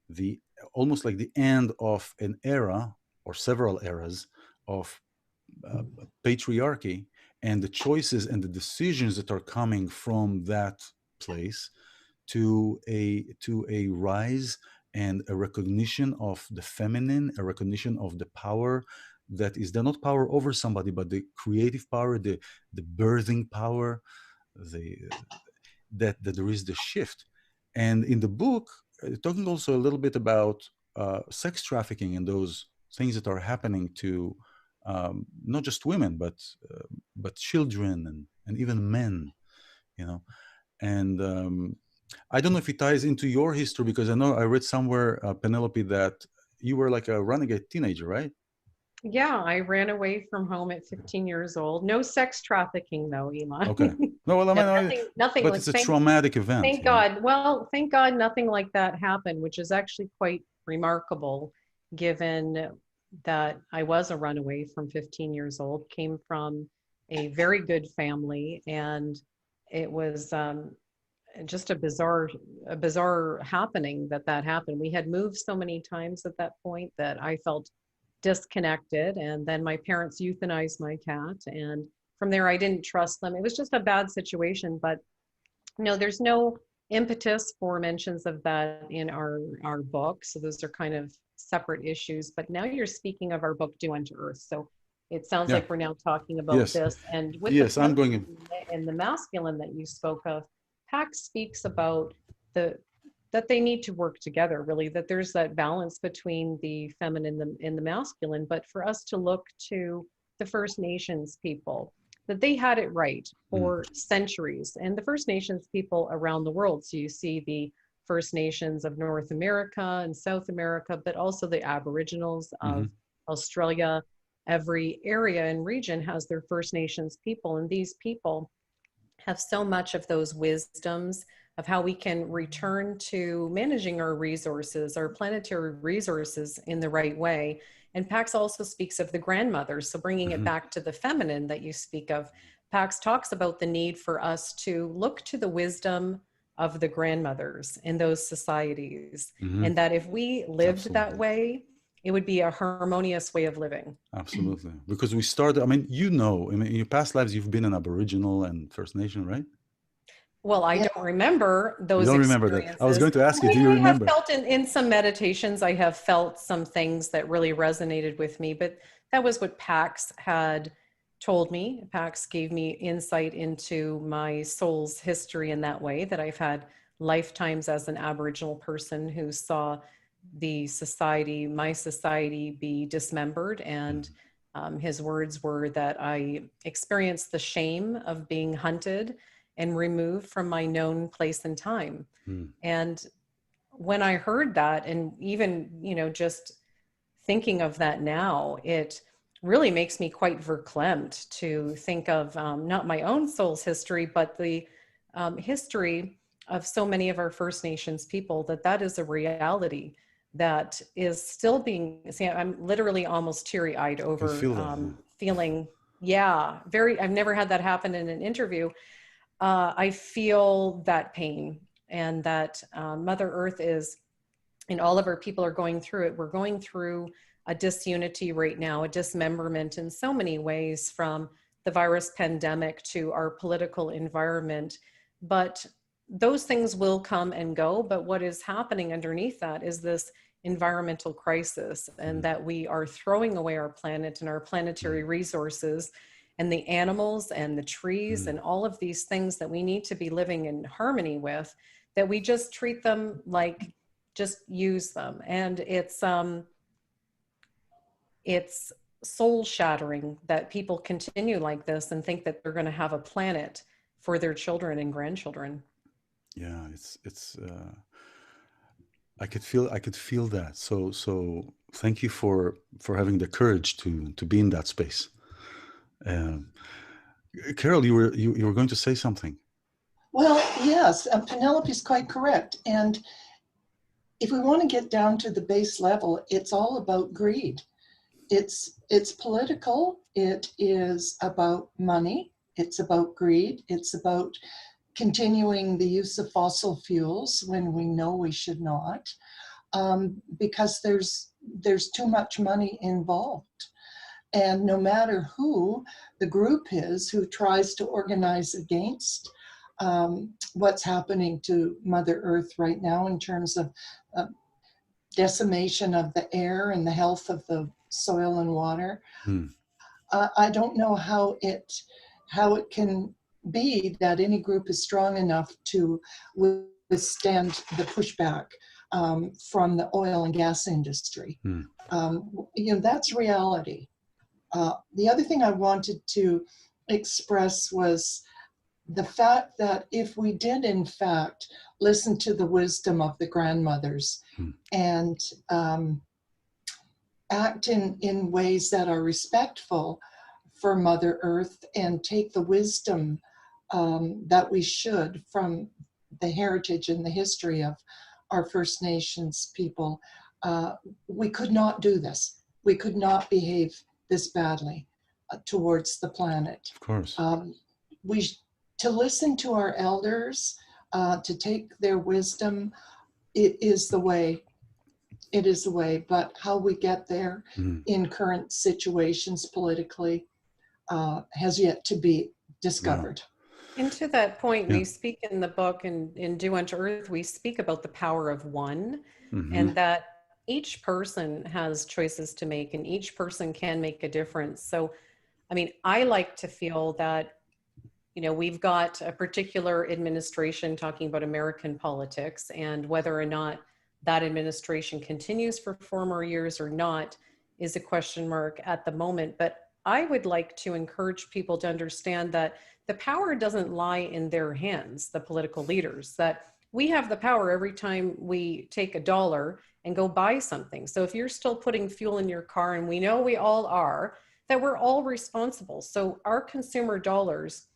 [SPEAKER 4] The almost like the end of an era or several eras of patriarchy, and the choices and the decisions that are coming from that place to a rise and a recognition of the feminine, a recognition of the power that is, they're not power over somebody, but the creative power, the birthing power, that there is the shift. And in the book, talking also a little bit about sex trafficking and those things that are happening to not just women, but children and even men, and I don't know if it ties into your history, because I know I read somewhere, Penelope, that you were like a renegade teenager, right?
[SPEAKER 5] Yeah, I ran away from home at 15 years old. No sex trafficking, though, Iman.
[SPEAKER 4] Okay. No, well, I
[SPEAKER 5] No,
[SPEAKER 4] mean,
[SPEAKER 5] nothing
[SPEAKER 4] but
[SPEAKER 5] like,
[SPEAKER 4] it's a traumatic event.
[SPEAKER 5] thank God. Well, thank God nothing like that happened, which is actually quite remarkable, given that I was a runaway from 15 years old, came from a very good family, and it was just a bizarre happening that happened. We had moved so many times at that point that I felt disconnected, and then my parents euthanized my cat, and from there I didn't trust them. It was just a bad situation, but no, there's no impetus for mentions of that in our book, so those are kind of separate issues. But now you're speaking of our book, Do Unto Earth, so it sounds like we're now talking about
[SPEAKER 4] Yes.
[SPEAKER 5] this. And with
[SPEAKER 4] Yes,
[SPEAKER 5] the
[SPEAKER 4] I'm going
[SPEAKER 5] and the masculine that you spoke of, Pax speaks about that they need to work together, really, that there's that balance between the feminine and the masculine. But for us to look to the First Nations people, that they had it right for centuries, and the First Nations people around the world. So you see the First Nations of North America and South America, but also the Aboriginals of Australia. Every area and region has their First Nations people, and these people have so much of those wisdoms of how we can return to managing our resources, our planetary resources, in the right way. And Pax also speaks of the grandmothers. So bringing it back to the feminine that you speak of, Pax talks about the need for us to look to the wisdom of the grandmothers in those societies. And that if we lived that way, it would be a harmonious way of living.
[SPEAKER 4] Absolutely. Because we started, in your past lives, you've been an Aboriginal and First Nation, right?
[SPEAKER 5] Well, I don't remember those
[SPEAKER 4] You don't
[SPEAKER 5] experiences.
[SPEAKER 4] remember that. I was going to ask you, do you remember?
[SPEAKER 5] I have felt in some meditations, I have felt some things that really resonated with me, but that was what Pax had told me. Pax gave me insight into my soul's history in that way, that I've had lifetimes as an Aboriginal person who saw my society be dismembered. And his words were that I experienced the shame of being hunted and removed from my known place and time. And when I heard that, and even, just thinking of that now, it really makes me quite verklempt to think of not my own soul's history, but the history of so many of our First Nations people, that is a reality that is still being, I'm literally almost teary-eyed over feeling, I've never had that happen in an interview. I feel that pain, and that Mother Earth is, and all of our people are going through it. We're going through a disunity right now, a dismemberment in so many ways, from the virus pandemic to our political environment. But those things will come and go. But what is happening underneath that is this environmental crisis, and that we are throwing away our planet and our planetary resources, and the animals and the trees and all of these things that we need to be living in harmony with, that we just treat them like just use them. And it's soul shattering that people continue like this and think that they're going to have a planet for their children and grandchildren.
[SPEAKER 4] Yeah, it's I could feel that. So thank you for having the courage to be in that space. Um, Carole, you were going to say something.
[SPEAKER 6] Well, yes, Penelope's quite correct. And if we want to get down to the base level, it's all about greed. It's political. It is about money. It's about greed. It's about continuing the use of fossil fuels when we know we should not, because there's too much money involved. And no matter who the group is who tries to organize against what's happening to Mother Earth right now in terms of decimation of the air and the health of the soil and water, I don't know how it can be that any group is strong enough to withstand the pushback from the oil and gas industry. That's reality. The other thing I wanted to express was the fact that if we did in fact listen to the wisdom of the grandmothers and act in ways that are respectful for Mother Earth and take the wisdom that we should from the heritage and the history of our First Nations people, we could not do this. We could not behave this badly towards the planet.
[SPEAKER 4] Of course.
[SPEAKER 6] To listen to our elders, to take their wisdom, it is the way. It is the way. But how we get there in current situations politically has yet to be discovered.
[SPEAKER 5] And to that point, we speak in the book and in Do Unto Earth, we speak about the power of one, and that each person has choices to make and each person can make a difference. So, I mean, I like to feel that, we've got a particular administration talking about American politics, and whether or not that administration continues for 4 more years or not is a question mark at the moment. But I would like to encourage people to understand that the power doesn't lie in their hands, the political leaders, that we have the power every time we take $1 and go buy something. So if you're still putting fuel in your car, and we know we all are, that we're all responsible. So our consumer dollars,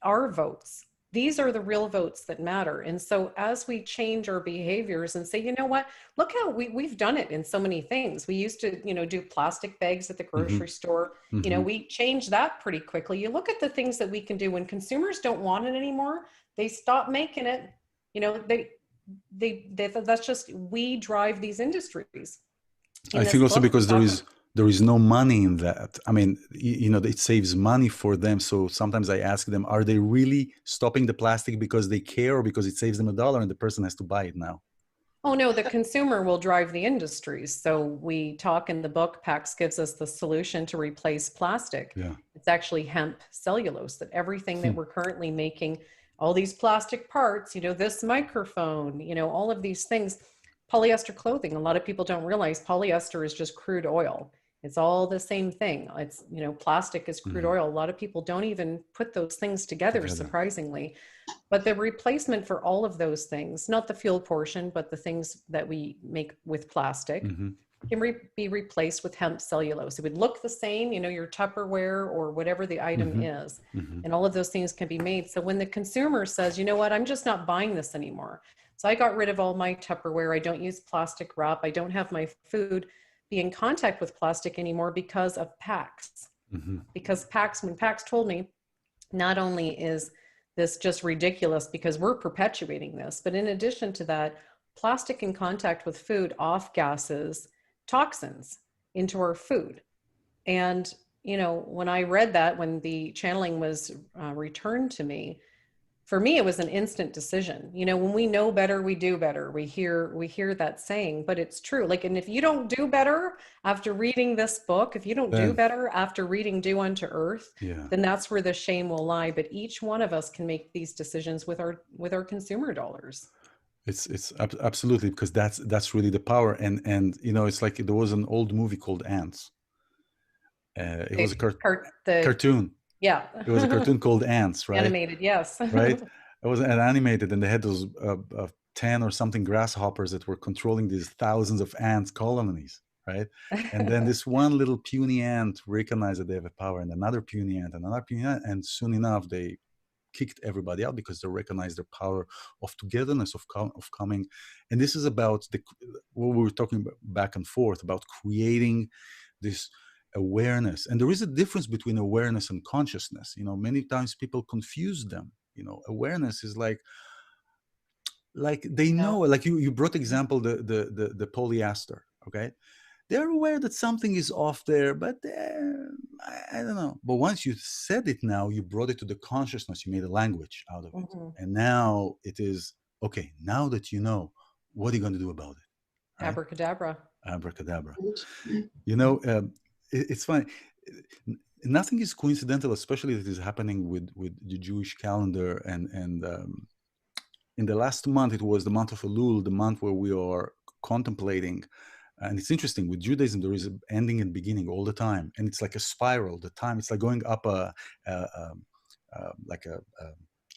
[SPEAKER 5] our votes, these are the real votes that matter. And so as we change our behaviors and say, you know what, look how we've done it in so many things. We used to, do plastic bags at the grocery store. We changed that pretty quickly. You look at the things that we can do when consumers don't want it anymore, they stop making it. That's just, we drive these industries.
[SPEAKER 4] I think also because there is no money in that. I mean, it saves money for them. So sometimes I ask them, are they really stopping the plastic because they care or because it saves them $1 and the person has to buy it now?
[SPEAKER 5] Oh no, the consumer will drive the industries. So we talk in the book, PAX gives us the solution to replace plastic.
[SPEAKER 4] Yeah.
[SPEAKER 5] It's actually hemp cellulose, that everything that we're currently making, all these plastic parts, this microphone, all of these things, polyester clothing. A lot of people don't realize polyester is just crude oil. It's all the same thing. It's, plastic is crude oil. A lot of people don't even put those things together, surprisingly. But the replacement for all of those things, not the fuel portion, but the things that we make with plastic, can be replaced with hemp cellulose. It would look the same, your Tupperware or whatever the item is. And all of those things can be made. So when the consumer says, you know what, I'm just not buying this anymore. So I got rid of all my Tupperware. I don't use plastic wrap. I don't have my food be in contact with plastic anymore because of PAX. Because PAX, when PAX told me, not only is this just ridiculous because we're perpetuating this, but in addition to that, plastic in contact with food off gases toxins into our food. And, when I read that, when the channeling was returned to me, for me, it was an instant decision. When we know better, we do better. We hear that saying, but it's true. And if you don't do better after reading this book, if you don't do better after reading Do Unto Earth, then that's where the shame will lie. But each one of us can make these decisions with our consumer dollars.
[SPEAKER 4] Absolutely, because that's really the power. And it's like there was an old movie called Ants. It was a cartoon.
[SPEAKER 5] Yeah.
[SPEAKER 4] It was a cartoon called Ants, right?
[SPEAKER 5] Animated, yes.
[SPEAKER 4] Right. It was an animated, and they had those 10 or something grasshoppers that were controlling these thousands of ants colonies, right? And then this one little puny ant recognized that they have a power, and another puny ant, and soon enough they kicked everybody out because they recognized the power of togetherness, of coming. And this is about what we were talking about back and forth about creating this awareness. And there is a difference between awareness and consciousness. Many times people confuse them. Awareness is like they know, like you brought example the polyester. Okay, they're aware that something is off there, but I don't know. But once you said it, now you brought it to the consciousness, you made a language out of it. And now it is, okay, now that you know, what are you going to do about it? Right?
[SPEAKER 5] Abracadabra.
[SPEAKER 4] Abracadabra. It's funny. Nothing is coincidental, especially that is happening with the Jewish calendar. And in the last month, it was the month of Elul, the month where we are contemplating. And it's interesting, with Judaism, there is an ending and beginning all the time. And it's like a spiral. The time, it's like going up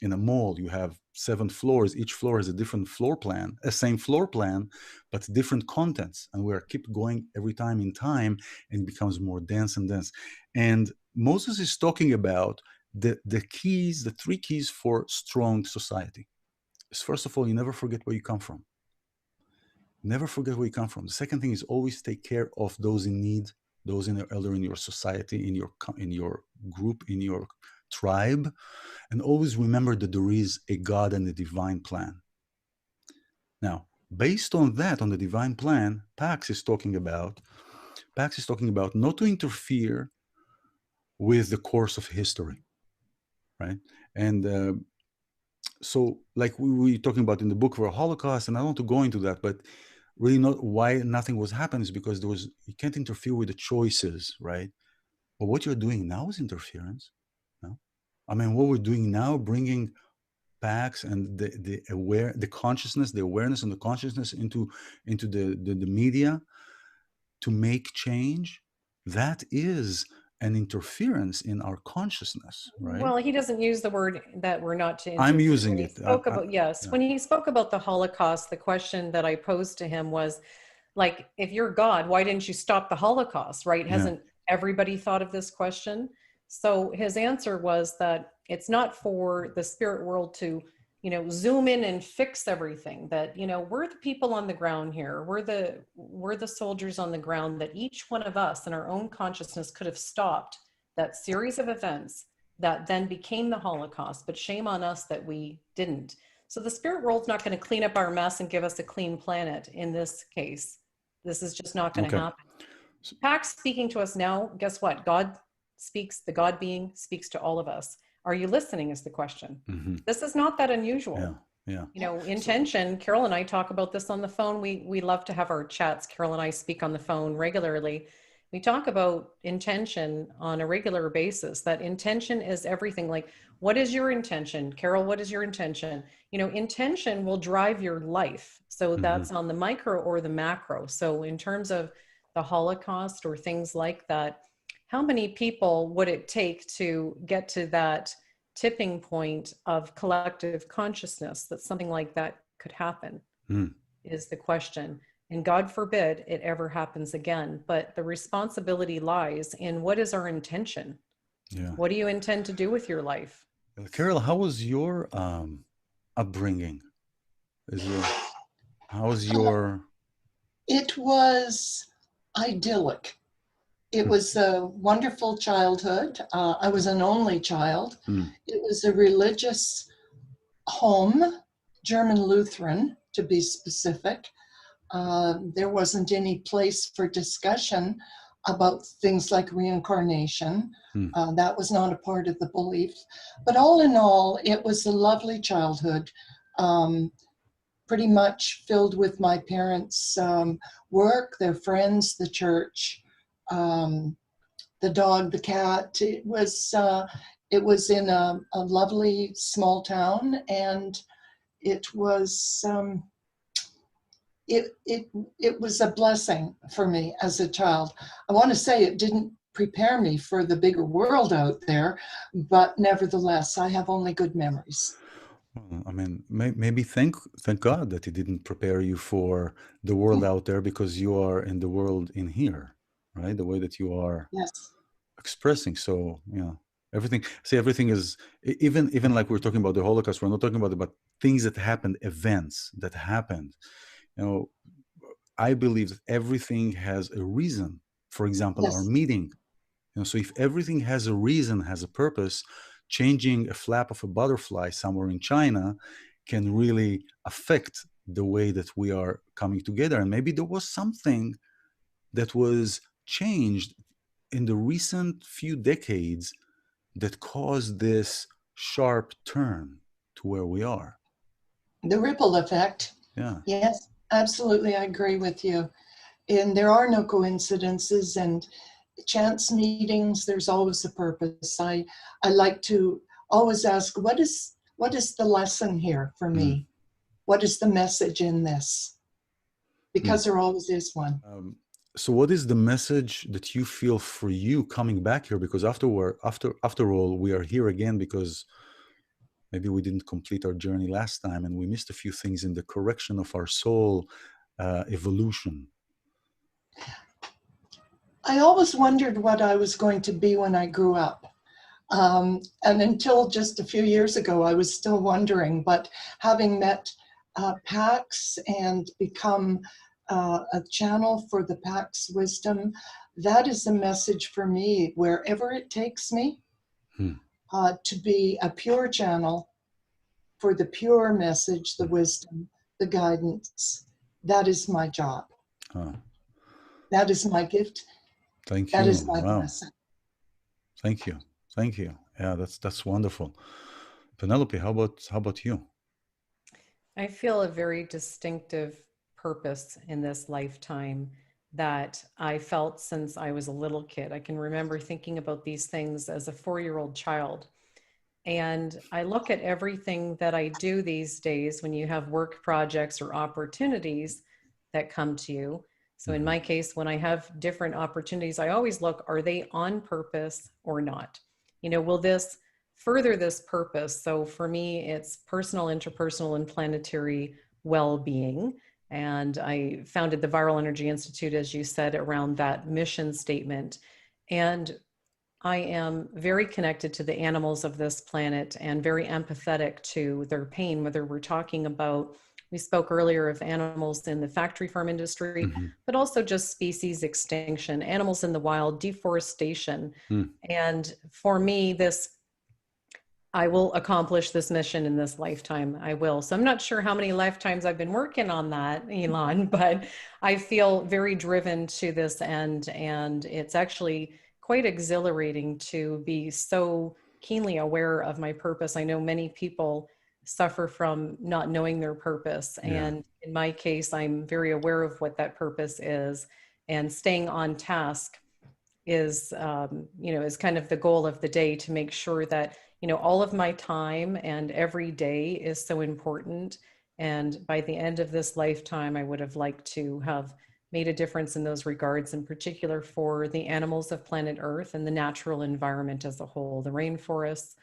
[SPEAKER 4] in a mall, you have 7 floors. Each floor has a different floor plan, a same floor plan, but different contents. And we keep going every time in time, and it becomes more dense and dense. And Moses is talking about the keys, the 3 keys for strong society. Is, first of all, you never forget where you come from. Never forget where you come from. The second thing is always take care of those in need, those in your society, in your group, in your tribe, and always remember that there is a God and a divine plan. Now, based on that, on the divine plan, Pax is talking about not to interfere with the course of history, right? And so, like we were talking about in the book for a Holocaust, and I don't want to go into that, but really not why nothing was happening is because you can't interfere with the choices, right? But what you're doing now is interference. No? I mean, what we're doing now, bringing Pax and the consciousness, the awareness and the consciousness into the media to make change, that is an interference in our consciousness, right?
[SPEAKER 5] Well, he doesn't use the word that we're not to interfere.
[SPEAKER 4] I'm using it.
[SPEAKER 5] When he spoke about the Holocaust, the question that I posed to him was, like, if you're God, why didn't you stop the Holocaust, right? Hasn't everybody thought of this question? So his answer was that it's not for the spirit world to, zoom in and fix everything. That, we're the people on the ground here. We're the soldiers on the ground, that each one of us in our own consciousness could have stopped that series of events that then became the Holocaust, but shame on us that we didn't. So the spirit world's not going to clean up our mess and give us a clean planet in this case. This is just not going to happen. Pax speaking to us now, guess what? God speaks, the God being speaks to all of us. Are you listening is the question. Mm-hmm. This is not that unusual.
[SPEAKER 4] Yeah.
[SPEAKER 5] Intention, Carole and I talk about this on the phone. We love to have our chats. Carole and I speak on the phone regularly. We talk about intention on a regular basis, that intention is everything. Like, what is your intention? Carole, what is your intention? Intention will drive your life. So that's on the micro or the macro. So in terms of the Holocaust or things like that, how many people would it take to get to that tipping point of collective consciousness that something like that could happen is the question. And God forbid it ever happens again. But the responsibility lies in what is our intention? Yeah. What do you intend to do with your life?
[SPEAKER 4] Carole, how was your upbringing? How was your...
[SPEAKER 6] It was idyllic. It was a wonderful childhood. I was an only child. It was a religious home, German Lutheran to be specific. There wasn't any place for discussion about things like reincarnation. That was not a part of the belief. But all in all, it was a lovely childhood, pretty much filled with my parents' work, their friends, the church, the dog, the cat. It was in a lovely small town, and it was it was a blessing for me as a child. I want to say it didn't prepare me for the bigger world out there, but nevertheless, I have only good memories.
[SPEAKER 4] Well, I mean, maybe thank God that He didn't prepare you for the world out there, because you are in the world in here, right? The way that you are
[SPEAKER 6] Yes.
[SPEAKER 4] expressing. So yeah, everything is even like we're talking about the Holocaust. We're not talking about it, but things that happened, events that happened. You know, I believe that everything has a reason. For example, our
[SPEAKER 6] Yes.
[SPEAKER 4] meeting. So if everything has a reason, has a purpose, changing a flap of a butterfly somewhere in China can really affect the way that we are coming together. And maybe there was something that was changed in the recent few decades that caused this sharp turn to where we are.
[SPEAKER 6] The ripple effect.
[SPEAKER 4] Yeah.
[SPEAKER 6] Yes, absolutely. I agree with you. And there are no coincidences and chance meetings. There's always a purpose. I like to always ask, what is the lesson here for me? What is the message in this? Because there always is one.
[SPEAKER 4] So what is the message that you feel for you coming back here? Because after all, we are here again because maybe we didn't complete our journey last time and we missed a few things in the correction of our soul evolution.
[SPEAKER 6] I always wondered what I was going to be when I grew up. And until just a few years ago, I was still wondering, but having met Pax and become a channel for the Pax wisdom, that is a message for me, wherever it takes me, to be a pure channel for the pure message, the wisdom, the guidance. That is my job. That is my gift.
[SPEAKER 4] Thank you.
[SPEAKER 6] That is my
[SPEAKER 4] Wow.
[SPEAKER 6] blessing.
[SPEAKER 4] Thank you. Thank you. Yeah, that's wonderful. Penelope, how about you?
[SPEAKER 5] I feel a very distinctive purpose in this lifetime that I felt since I was a little kid. I can remember thinking about these things as a 4-year-old child. And I look at everything that I do these days when you have work projects or opportunities that come to you. So in my case, when I have different opportunities, I always look, are they on purpose or not? Will this further this purpose? So for me, it's personal, interpersonal, and planetary well-being. And I founded the Viral Energy Institute, as you said, around that mission statement. And I am very connected to the animals of this planet and very empathetic to their pain, whether we're talking about, we spoke earlier of animals in the factory farm industry, but also just species extinction, animals in the wild, deforestation. And for me, I will accomplish this mission in this lifetime. I will. So I'm not sure how many lifetimes I've been working on that, iLan, but I feel very driven to this end. And it's actually quite exhilarating to be so keenly aware of my purpose. I know many people suffer from not knowing their purpose. And in my case, I'm very aware of what that purpose is, and staying on task is, is kind of the goal of the day, to make sure that, all of my time and every day is so important. And by the end of this lifetime, I would have liked to have made a difference in those regards, in particular for the animals of planet Earth and the natural environment as a whole, the rainforests,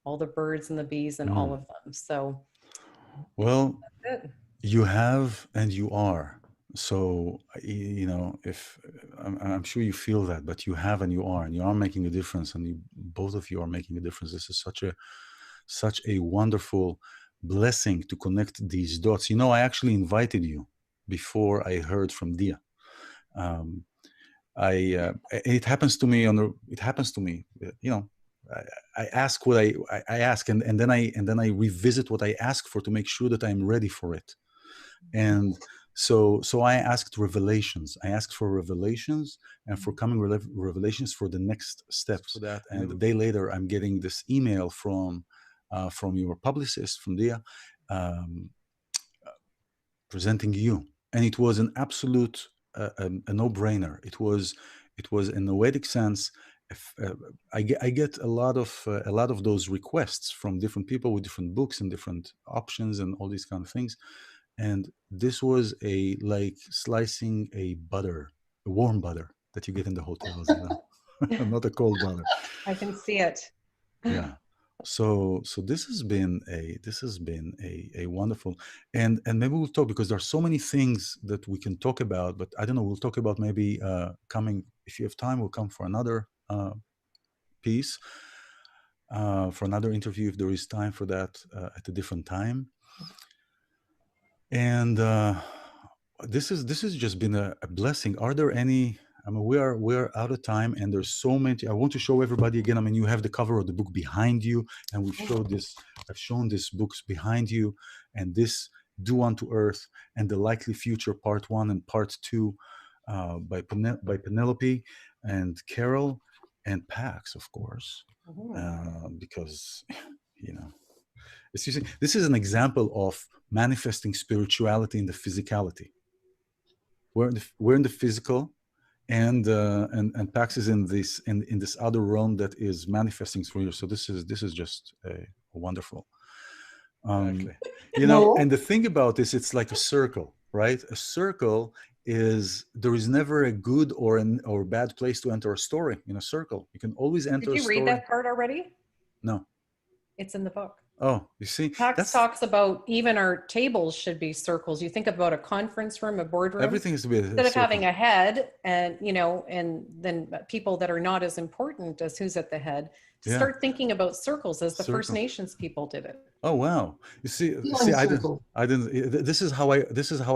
[SPEAKER 5] all the birds and the bees and all of them. So,
[SPEAKER 4] well, you have and you are. So, if I'm sure you feel that, but you have and you are making a difference, and both of you are making a difference. This is such a wonderful blessing to connect these dots. I actually invited you before I heard from Dia. It happens to me I ask what I ask, and then I revisit what I ask for to make sure that I'm ready for it. And so I asked revelations. I asked for revelations and for coming revelations for the next steps. For that, and a day later, I'm getting this email from your publicist, from Dia, presenting you, and it was an absolute a no-brainer. It was in a Vedic sense. I get a lot of those requests from different people with different books and different options and all these kind of things. And this was like slicing a warm butter that you get in the hotels, not a cold butter.
[SPEAKER 5] I can see it.
[SPEAKER 4] Yeah. So this has been a wonderful, and maybe we'll talk, because there are so many things that we can talk about, but I don't know, we'll talk about maybe coming, if you have time, we'll come for another piece, for another interview, if there is time for that, at a different time. And this has just been a blessing. Are there any, I mean, we're out of time, and there's so many. I want to show everybody again. I mean, you have the cover of the book behind you, and I've shown these books behind you, and this Do Unto Earth and the Likely Future, Part 1 and Part 2, by Penelope and Carole and Pax, of course, because, this is an example of manifesting spirituality in the physicality. We're in the physical, and Pax is in this other realm that is manifesting through you. So this is just wonderful. And the thing about this, it's like a circle, right? A circle is, there is never a good or bad place to enter a story. In a circle, you can always enter a story.
[SPEAKER 5] Did you read that part already?
[SPEAKER 4] No.
[SPEAKER 5] It's in the book.
[SPEAKER 4] Oh, you see,
[SPEAKER 5] Pax talks about even our tables should be circles. You think about a conference room, a boardroom.
[SPEAKER 4] Everything is to be
[SPEAKER 5] instead of having a head, and and then people that are not as important as who's at the head, to start thinking about circles as the First Nations people did it.
[SPEAKER 4] Oh wow! You see, I didn't. This is how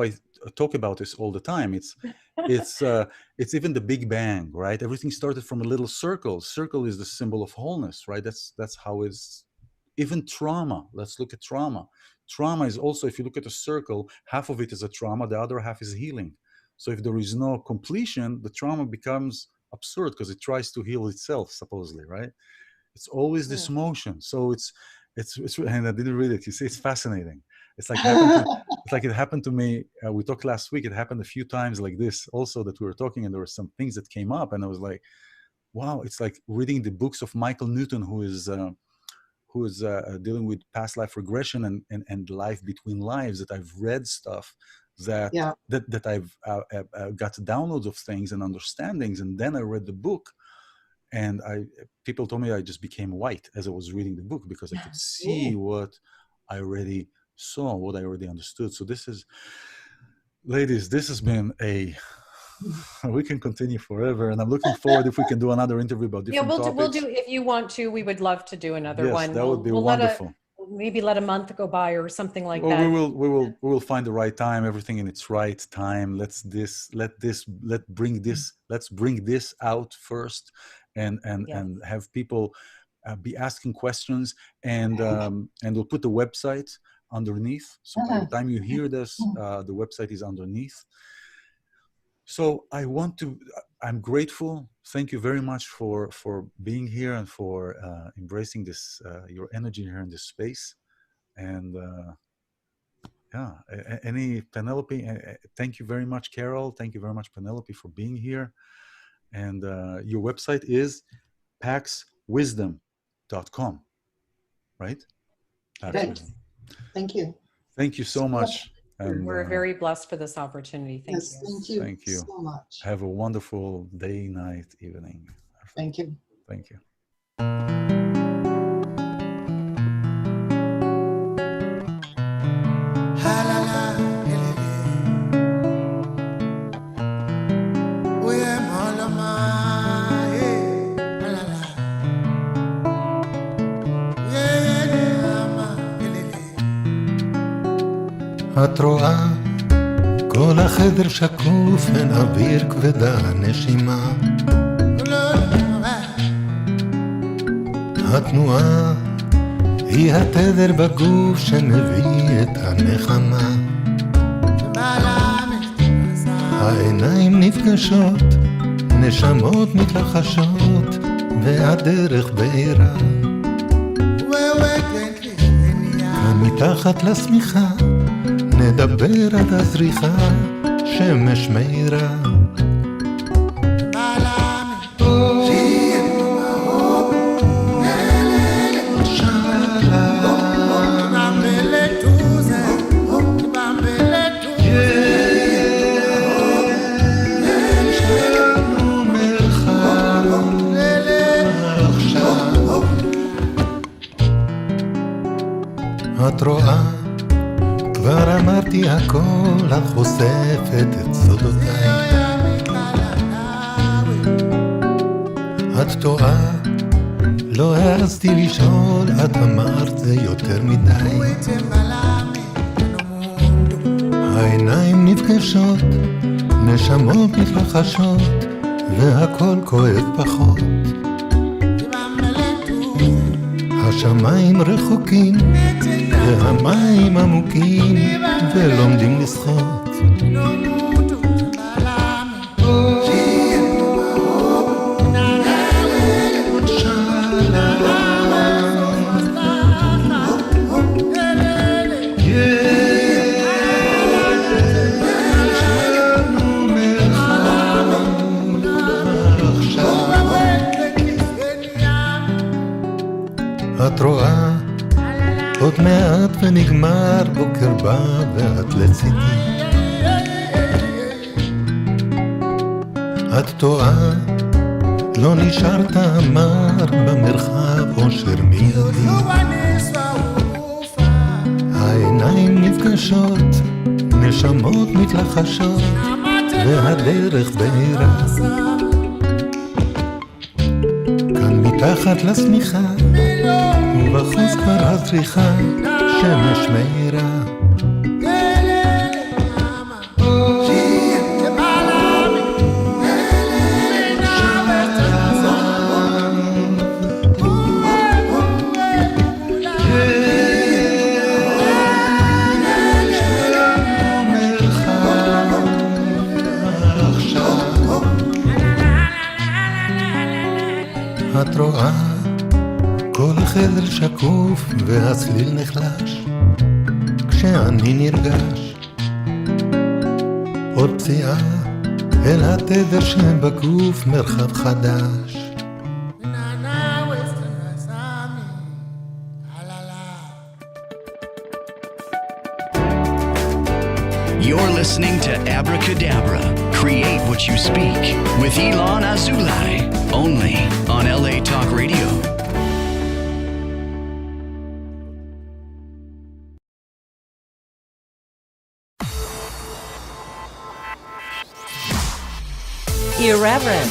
[SPEAKER 4] I talk about this all the time. It's even the Big Bang, right? Everything started from a little circle. Circle is the symbol of wholeness, right? That's how it's. Even trauma, let's look at trauma. Trauma is also, if you look at a circle, half of it is a trauma, the other half is healing. So if there is no completion, the trauma becomes absurd because it tries to heal itself, supposedly, right? It's always this motion. So it's and I didn't read it. You see, it's fascinating. It's like it happened to me. We talked last week. It happened a few times like this also, that we were talking, and there were some things that came up, and I was like, wow, it's like reading the books of Michael Newton, who is dealing with past life regression and life between lives, that I've read stuff that I've got downloads of things and understandings, and then I read the book, and people told me I just became white as I was reading the book, because I could see what I already saw, what I already understood. So this is, ladies, this has been we can continue forever, and I'm looking forward if we can do another interview about different topics.
[SPEAKER 5] We'll do, if you want to, we would love to do another one.
[SPEAKER 4] That would be wonderful.
[SPEAKER 5] Maybe let a month go by or something like
[SPEAKER 4] that.
[SPEAKER 5] We
[SPEAKER 4] will find the right time, everything in its right time. Let's bring this out first, and have people be asking questions, and we'll put the website underneath. So by the time you hear this, the website is underneath. So I'm grateful. Thank you very much for being here and for embracing this, your energy here in this space. And any Penelope, thank you very much, Carole. Thank you very much, Penelope, for being here. And your website is paxwisdom.com, right?
[SPEAKER 6] Thank you.
[SPEAKER 4] Thank you so much. And,
[SPEAKER 5] we're very blessed for this opportunity. Thank you.
[SPEAKER 6] Thank you so much.
[SPEAKER 4] Have a wonderful day, night, evening.
[SPEAKER 6] Thank you.
[SPEAKER 4] Thank you.
[SPEAKER 3] את רואה, כל החדר שקוף, אין אוויר כבדה נשימה. התנועה היא התדר בגוף שמביא את הנחמה. העיניים נפגשות, נשמות מתלחשות, והדרך בעירה. מתחת לשמיכה נדבר עד הזריחה, שמש מאירה.
[SPEAKER 7] Bambele
[SPEAKER 3] את רואה, כבר אמרתי הכל, את חושפת את סודותיי. את טועה, לא העזתי לשאול, את אמרת זה יותר מדי. העיניים נפגשות, נשמות מתרחשות, והכל כואב פחות. השמיים רחוקים, והמים עמוקים, ולומדים לשחות. את רואה, עוד מעט ונגמר, בוקר בא ואת לצידי. את טועה, לא נשארת אמר, במרחב אושר מיידי. העיניים נפגשות, נשמות מתלחשות, והדרך בהירה. כאן מתחת לשמיכה, ובחוץ כבר הזריחה, שמש מאירה. את רואה, כל החדר שקוף והצליל נחלש, כשאני נרגש. עוד פציעה אל התדר שבגוף, מרחב חדש.
[SPEAKER 2] You're listening to Abracadabra, Create What You Speak, with iLan Azoulai, only on LA Talk Radio.
[SPEAKER 1] Irreverent,